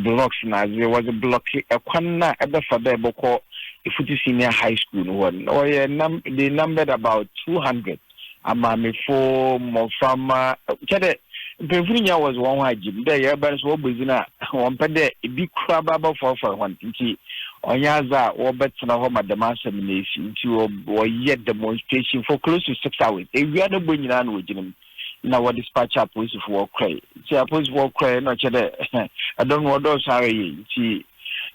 blocks, was a block, a corner at the Fadebo, if it is senior high school one, or they numbered about 200. Amami for Mofama, Pennsylvania was one hygiene, there, but what was in one pede, a big crab about for one thing. Onyaza, or better home at the mass semination to or yet demonstration for close to 6 hours. If we are not bringing on with them. Now what dispatch up police for cry. See a police for cry no chede. I don't know those sorry. See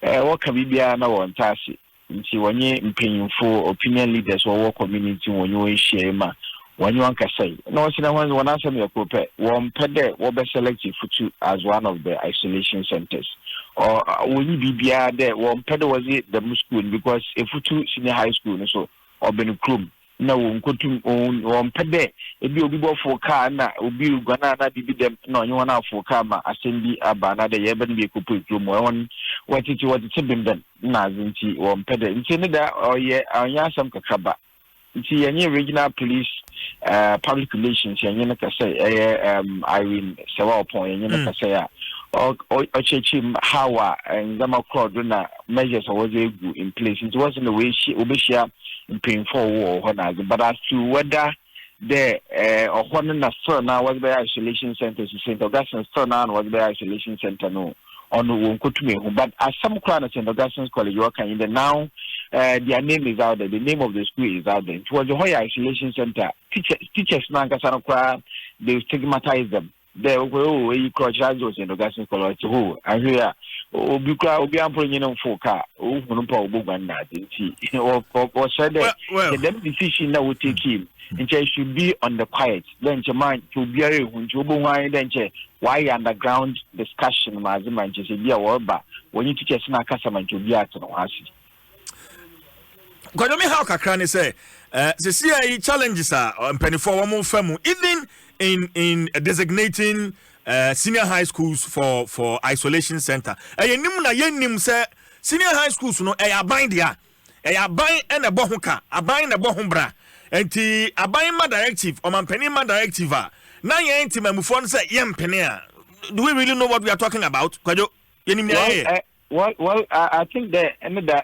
what can be na one task. See when you paying for opinion leaders or work community when you share ma when you can say. No see that one answer me a prepare. One pede what be selected for two as one of the isolation centers. Or when you be there one pede was it the school because if you two senior high school so or been room. Na wonkotum on pede ebi obi bo for car na obi gwana na bibi dem na onye wana for car ma asendi aba na de yebe na be kopu drum won watiti bim dem na zinti on pede nti ne da oye anya asam kakaba nti yenye regional police public relations yenye na kase Irene sewa upon yenye na kase ya o chechi hawa ngama crowd na measures was in place it wasn't the way she obeshia paying for war but as to whether the or one store now was by isolation center to St. Augustine's store now was by isolation center no on won me but as some crowd at St. Augustine's College you can in the now their name is out there, the name of the school is out there. It was a Hoya isolation center. Teachers now they stigmatize them. They were you call charges in Augustine College. Oh, I hear Obi Ampo for car. Oh, Buganda. Or said that the decision that would take him. And should be on the quiet. Then your mind to be a why underground discussion, Maziman, just be a word, but when you teach us now, customer to be at Kwadomi how kakrani say the CIA challenges are for one more firm even in designating senior high schools for isolation center. Nim na yenim say senior high schools no aban dia aban and a bohuka aban na bohumbra enti aban ma directive or mampeni ma directive na yen enti mamufo say yempene a do we really know what we are talking about kwajo yenim na Well, I think that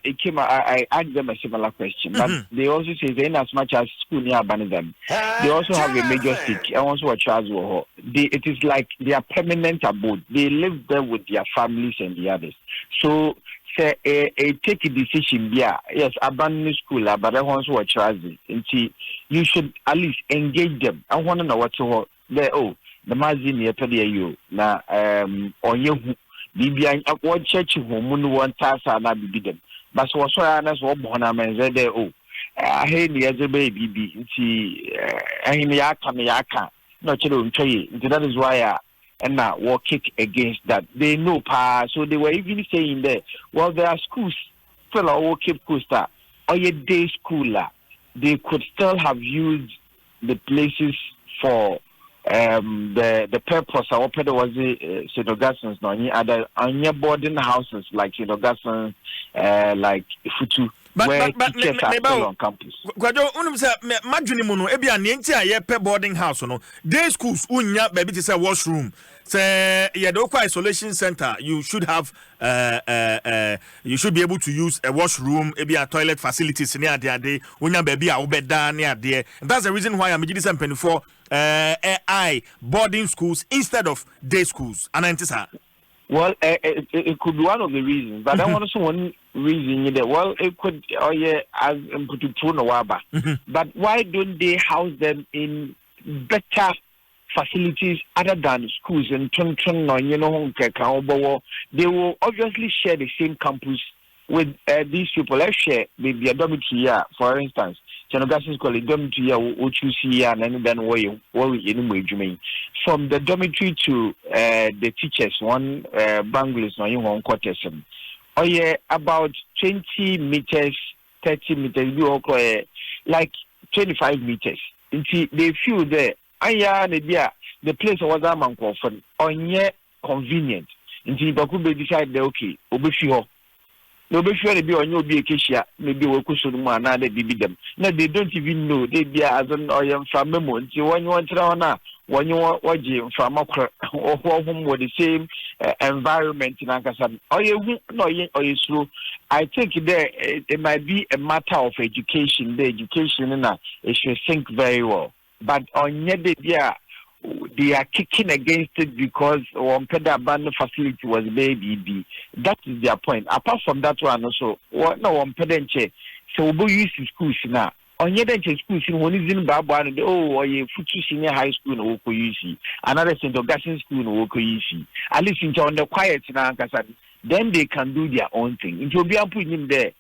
it came. I asked them a similar question, but they also say that in as much as school near them, they also have a major stake. I also a child. It is like they are permanent abode. They live there with their families and the others. So, say take a decision. Yeah, yes, abandon school, but I want to a child. And see, you should at least engage them. I want to know what's there. Oh, the mazin near you na on you. Bibian what church home one task and I be them. But so honest what Bonam said oh I hate the other baby I yaka not children tray. That is why and now will kick against that. They know so they were even saying there, well there are schools still all keep coaster or your day schooler. They could still have used the places for the purpose I opened was St. Augustine's no any other boarding houses like St. Augustine's like Futu where teachers are still on campus. Kwajo, say madwini ebi anenti a ye pe boarding house no. Day schools unya baby to say washroom. Say yeah, the isolation center. You should have you should be able to use a washroom, ebi a toilet facilities near there. Unya baby a ubeda near there. That's the reason why I'm making this for boarding schools instead of day schools. Well, it could be one of the reasons, but I want to say one reason that well, it could as but why don't they house them in better facilities other than schools and they will obviously share the same campus with these people. Let's share maybe a dormitory, for instance. Chanogasis call it dormitory, and then from the dormitory to the teachers, one bungalows, no quarters. Oh yeah, about 20 meters, 30 meters, like 25 meters. They feel there. The place was a man often on yet convenient. Until Baku decide okay, Obifio. No, be sure to be on your Acacia, maybe we could another BB them. No, they don't even know they be as an oil from Memo. When you want to when you want watching from or home with the same environment in Ankasan. Or you no, or you slow. I think there it might be a matter of education. The education it should think very well. But on yet they are kicking against it because one abandoned facility was baby. That is their point. Apart from that one also, no one pedanche. So we use schools now. On yet schools in one is in Babwan, or a future senior high school in Okoyusi, another St. Augustine school in Okoyusi. At least on the quiet in Ankasan, then they can do their own thing. It will be putting him there.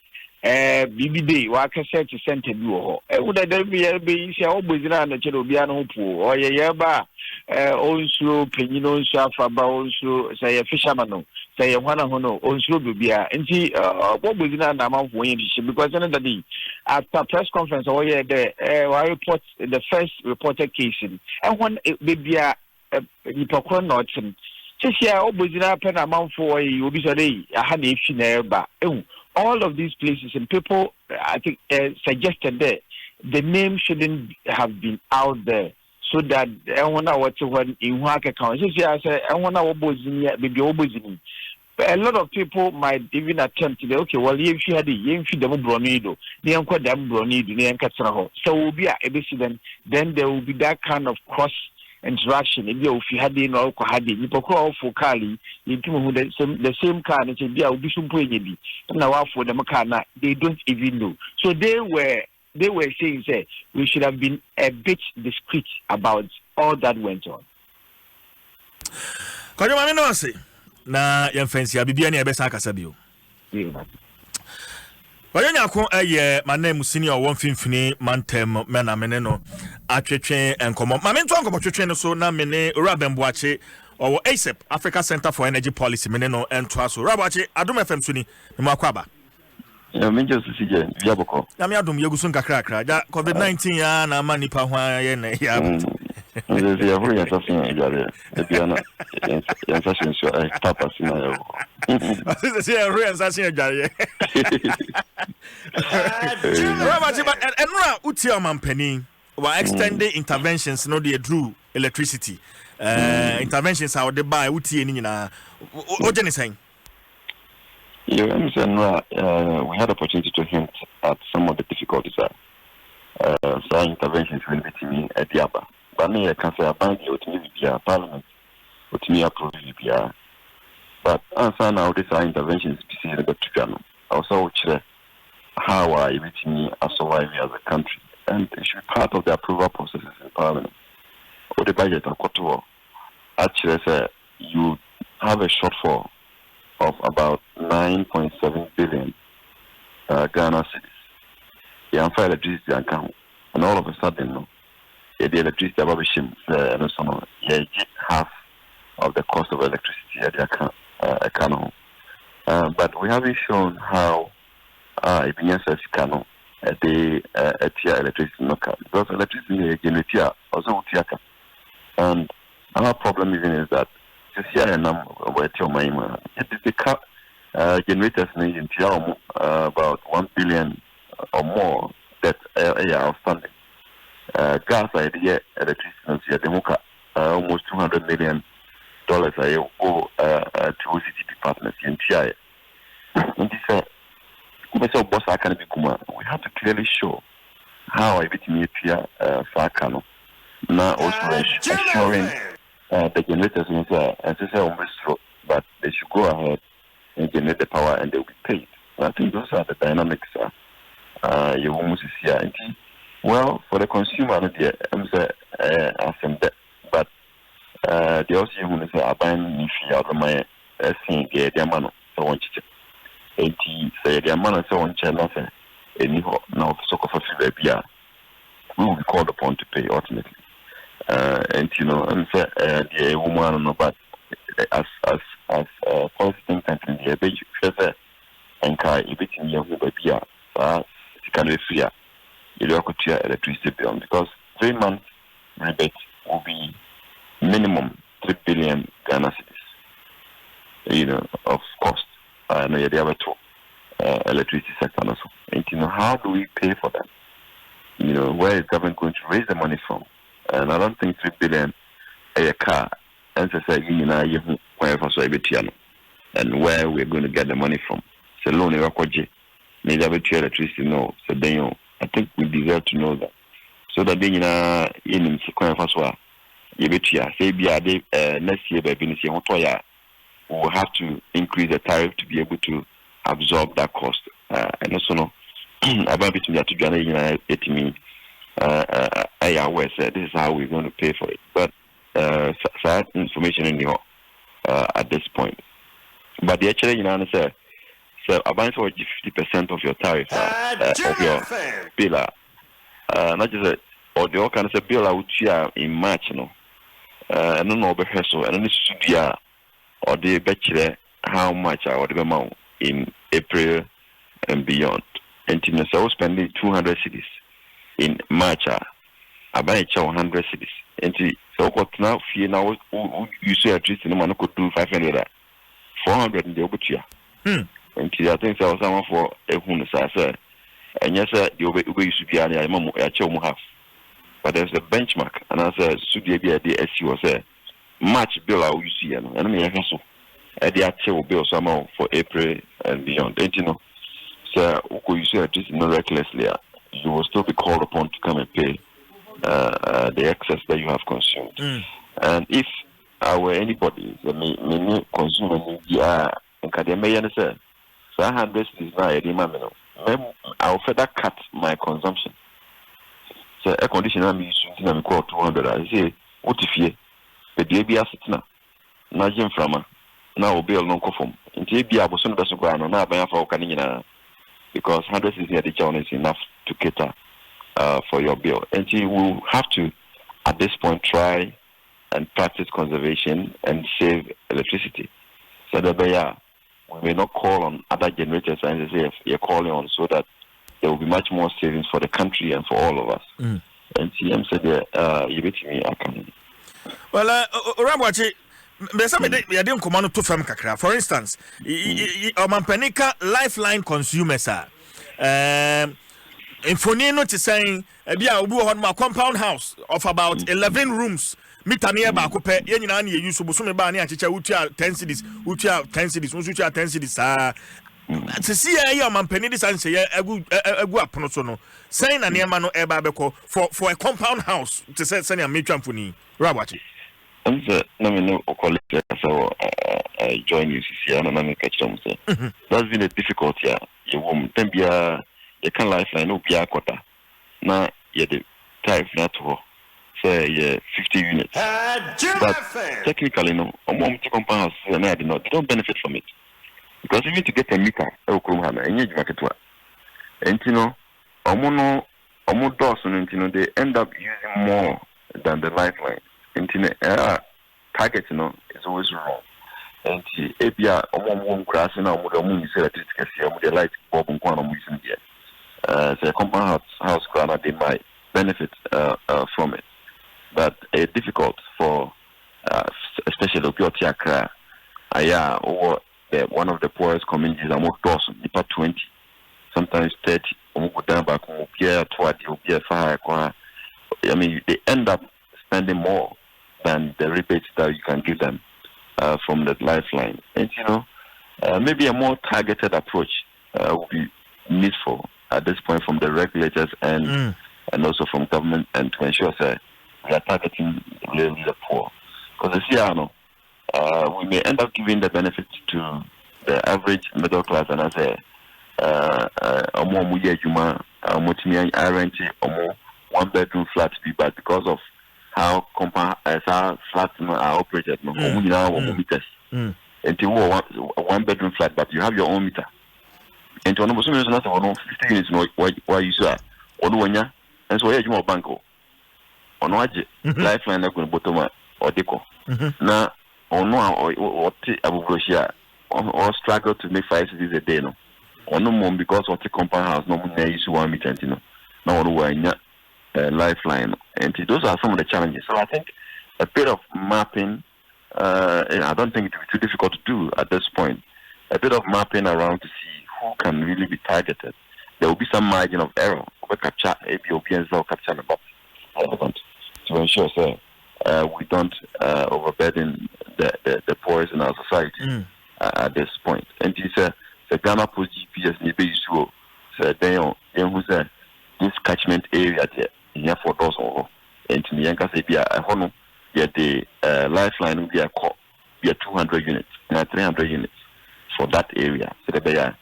BBD, Waka Search Center, would I be always around the Cherobiano pool or Yaba, also Penino Shafa, also say a fisherman, say a one hono, also Bubia, and see what was in an amount of because another day after press conference, or I report the first reported case, and one baby a hypocrite not. Just here, always in a pen amount for you be sorry, I had a finale, all of these places and people, I think, suggested that the name shouldn't have been out there so that everyone in work account. A lot of people might even attempt to say, okay, well, if you had the bronido, so will be a then there will be that kind of cross interaction. If you had in or had you call for Kali, the same car and be a bishop now for the Makana, they don't even know. So they were saying say we should have been a bit discreet about all that went on. Na fancy bibia na ebesa akasa bio. Wanya ko manem senior won finfini mantem mena mene no atwetwe enkomo ma mento enkomo twetwe no so na mene Rabemboache or ASEP Africa Center for Energy Policy mene no entwa so Raboache Adom FM suni me makwaba ya menjo sije yaboko ya me Adom yegusun kakra ja COVID-19 ya na manipa hwa ye na ya nze ya vuri nsashin jare ebiana nsashin so papa sina yo nze ya vuri nsashin jare Robert, and uti amampeni were extending interventions no dey drew electricity interventions how they buy uti any na what you saying? We had opportunity to hint at some of the difficulties so interventions will be me at Diaba. But me I can say bank with Parliament with me approve it. But answer now these are interventions also how are you me as survive as a country, and it should be part of the approval processes in Parliament. Or the budget of Kotowo actually say you have a shortfall of about 9.7 billion Ghana cedis. The unfair electricity account, and all of a sudden, the electricity about half of the cost of electricity at the account. But we haven't shown how Ibinyasa Kano the electricity because electricity is generated also utiaka. And our problem even is that this year it is the generators in about 1 billion or more that are outstanding. Gas idea electricity almost $200 million I owe to OCTP partners in TI. And this we have to clearly show how I bet me Fakano. Now also assuring the generators but they should go ahead and generate the power and they will be paid. I think those are the dynamics you almost see. Well, for the consumer, I'm saying that, but they also want to say, I'm buying out of my seeing the amount so on. 80 say the amount so on channel anyhow now so for baby we will be called upon to pay ultimately. And I'm saying the woman no but as policy think country the baby first and kai everything you baby can be free you could share electricity bill because 3 months rebate will be minimum 3 billion Ghana cedis of cost. I know you have a electricity sector also. And how do we pay for that? Where is government going to raise the money from? And I don't think 3 billion a car and and where we're going to get the money from. So loan electricity no. So then I think we deserve to know that. So that being in next year by we will have to increase the tariff to be able to absorb that cost. And also, no, about between the two, it means this is how we're going to pay for it. But sad information in at this point. But the actually, so about 50% of your tariff of your bill, not just or the kind of bill out here in March, and no so and this should be or the bachelor how much I would amount in April and beyond. And I was spending 200 cities in March. I buy 100 cities. And so what now? Now you say at least no man could do 500, 400 in the Obutia. And I think I was someone for a hundred. And yes, sir, you should be a half. But there's a benchmark, and I said, should be the SU was there. March bill I will see and I mean the actual bill somehow for April and beyond. And so you say this recklessly, you will still be called upon to come and pay the excess that you have consumed. And if I were anybody, the consumer and Kademay say, so I had this is now I'll further cut my consumption. So a condition I'm using I'm called 200. I say, what if you the DB asset na jim frama na obi no kofom nti bi aboso no beso kwa no na aban fa okanina because 100 is the challenge enough to cater for your bill and you will have to at this point try and practice conservation and save electricity so that we may not call on other generators and say you're calling on so that there will be much more savings for the country and for all of us. And CM said you bet me I can. Well, Ramwachi, I didn't command to from Kakra. For instance, Omampanika lifeline consumers are. Infonino to saying, on my compound house of about 11 rooms. Mitania Bacope, Yanani, you supposed to buy 10 cities, which are 10 cities, which are 10 cities. To see a man penny this and say a good apnosono, saying a near mano ebabeco for a compound house to say send a matron for me. Rabachi. I'm the nominal colleague, so I join you, and I'm catch them. That's been a difficulty. You won't then be a can lifeline, no be a quota. Now, you're the type not to say 50 units. But technically, no, a compound house, they don't benefit from it. Because even to get a meter, and they end up using more than the lifeline. Target, is always wrong. And API, grass and the light bulb and quantum using here. So a compound house ground, they might benefit from it. But it's difficult for especially Opioti or one of the poorest communities are more Dawson, about 20. sometimes 30. I mean, they end up spending more than the rebates that you can give them from the lifeline. And maybe a more targeted approach would be needful at this point from the regulators and also from government, and to ensure that we are targeting really the poor. Because we may end up giving the benefit to the average middle class, and I say, one-bedroom flats be bad because of how flats are operated. Meters. And you want a one-bedroom flat, but you have your own meter. And to 50 units, why you say, and so you want banco. On lifeline, I'm going to bottom or deco. Now, or struggle to make 5 cities a day, no. Or no more because of the compound house, no more use 1 meter, no one lifeline. And those are some of the challenges. So I think a bit of mapping, and I don't think it will be too difficult to do at this point. A bit of mapping around to see who can really be targeted. There will be some margin of error. We capture capture to ensure we don't overburden the poorest in our society at this point. And he said the Ghana Post GPS need be so this catchment area here for those over. And to me, I can say the lifeline will be a 200 units and 300 units for that area, so that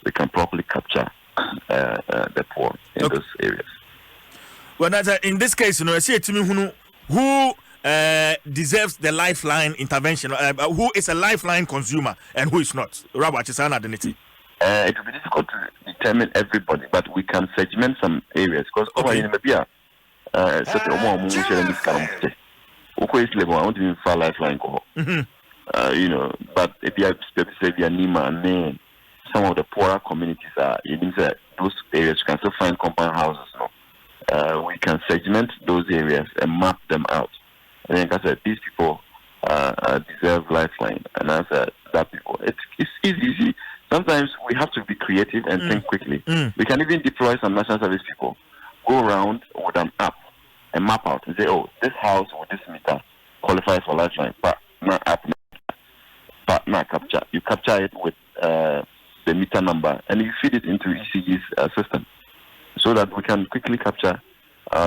we can properly capture the poor in those areas. Well, in this case, I see to me who deserves the lifeline intervention, who is a lifeline consumer and who is not. Robert, is another identity. It will be difficult to determine everybody, but we can segment some areas because over in Mabia, such a more this kind of thing. Okay, I want to even lifeline go. But if you have Nima and some of the poorer communities are in those areas, you can still find compound houses. We can segment those areas and map them out. And like I said, these people deserve lifeline. And I said, that people, it's easy. Sometimes we have to be creative and think quickly. We can even deploy some national service people, go around with an app and map out and say, oh, this house or this meter qualifies for lifeline, but not app, but not capture. You capture it with the meter number and you feed it into ECG's system so that we can quickly capture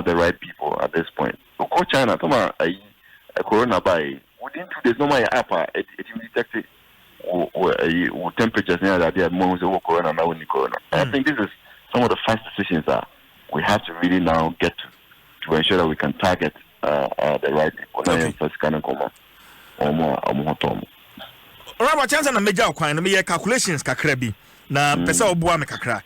the right people at this point. So, call China, a corona by within 2 days, no more app, it will detect it. Or temperatures near that they are more corona now in the corona. I think this is some of the fast decisions that we have to really now get to ensure that we can target the right people. Robert, chance na major kwan na me calculations kakra bi na pesa oboa me kakra.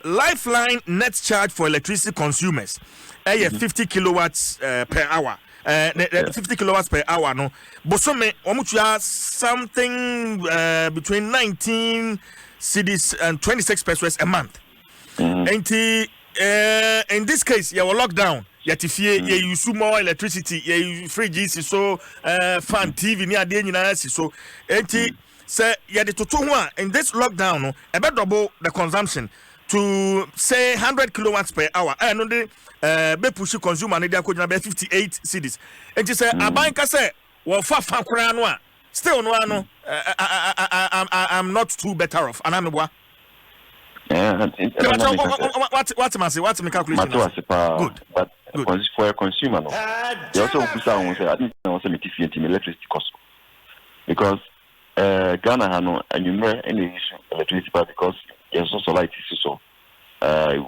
Lifeline net charge for electricity consumers 50 kilowatts per hour. 50 kilowatts per hour no bosome omutua something between 19 cedis and 26 pesos a month. And in this case you were locked down, yatifie you use more electricity, you fridges so fan TV ni ade nyina so enti say ya de toto ho in this lockdown no e be double the consumption to say 100 kilowatts per hour and no dey be push consumer na dey akojuna be 58 cedis. Enti say abanka say wo fa kura no a still no ano I'm not too better off anameboa. What my calculation? Good. But for a consumer, no. You also say I didn't know some electricity cost because Ghana has no any issue electricity because there's also light issue. So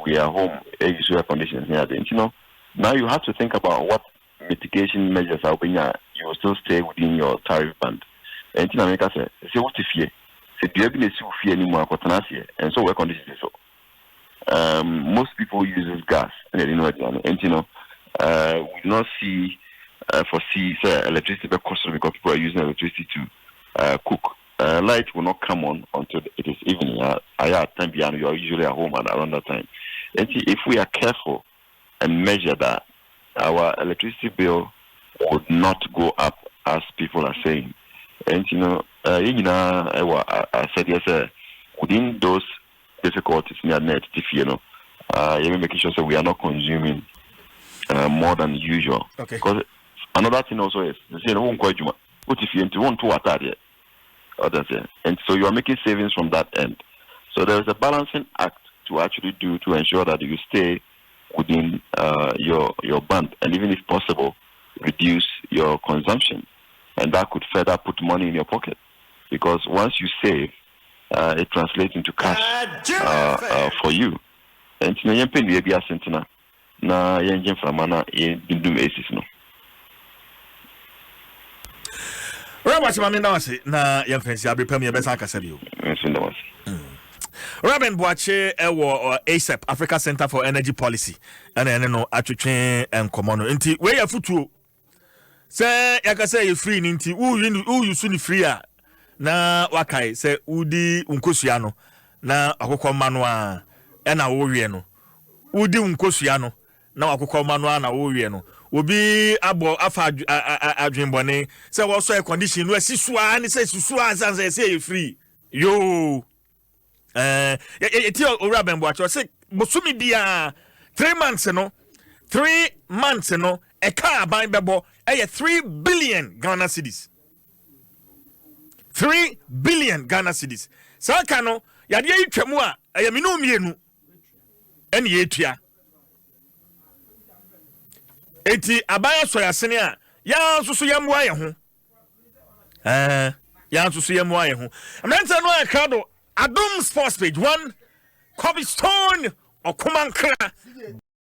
we are home issue air conditions near the now you have to think about what mitigation measures are being. You will still stay within your tariff band. And in America say what if you anymore and so air conditioning so most people use gas and we do not foresee electricity cost because people are using electricity to cook. Light will not come on until it is evening. You are usually at home around that time. And if we are careful and measure that, our electricity bill would not go up as people are saying. And I said yes, within those difficulties near net, you know, even making sure that we are not consuming more than usual. Okay. Because another thing also is, you know, what if you want to attack it? And so you are making savings from that end. So there is a balancing act to actually do to ensure that you stay within your band, and even if possible, reduce your consumption, and that could further put money in your pocket, because once you save, it translates into cash for you. And na yenje framana bindum aces no. Robert Mami na yemfensi abepam yebesa akasa bio. Robin Boache ewo ASAP Africa Center for Energy Policy and no atwetwe enkomo no nti we ya futuo se yakasa ye free nti u yusu ni free a na wakai se udi unkosua no na akokọ manu a na wo wie no udi unkosua no na akokọ manu a na wo wie no obi abo afa adwenbone se wo so e condition no asisua ni se susua sanse se ye free yo owura bembo acho say bosumi dia 3 months no e car ban bebo 3 billion Ghana cedis 3 billion Ghana cedis saka no yade yitwamu a minu mienu ene yetua enti abaya so yasene a ya nsusu yamwa ye ho ya nsusu yamwa ye ho amnansa no akado Adom Sports Page 1 Cobblestone or Kumankra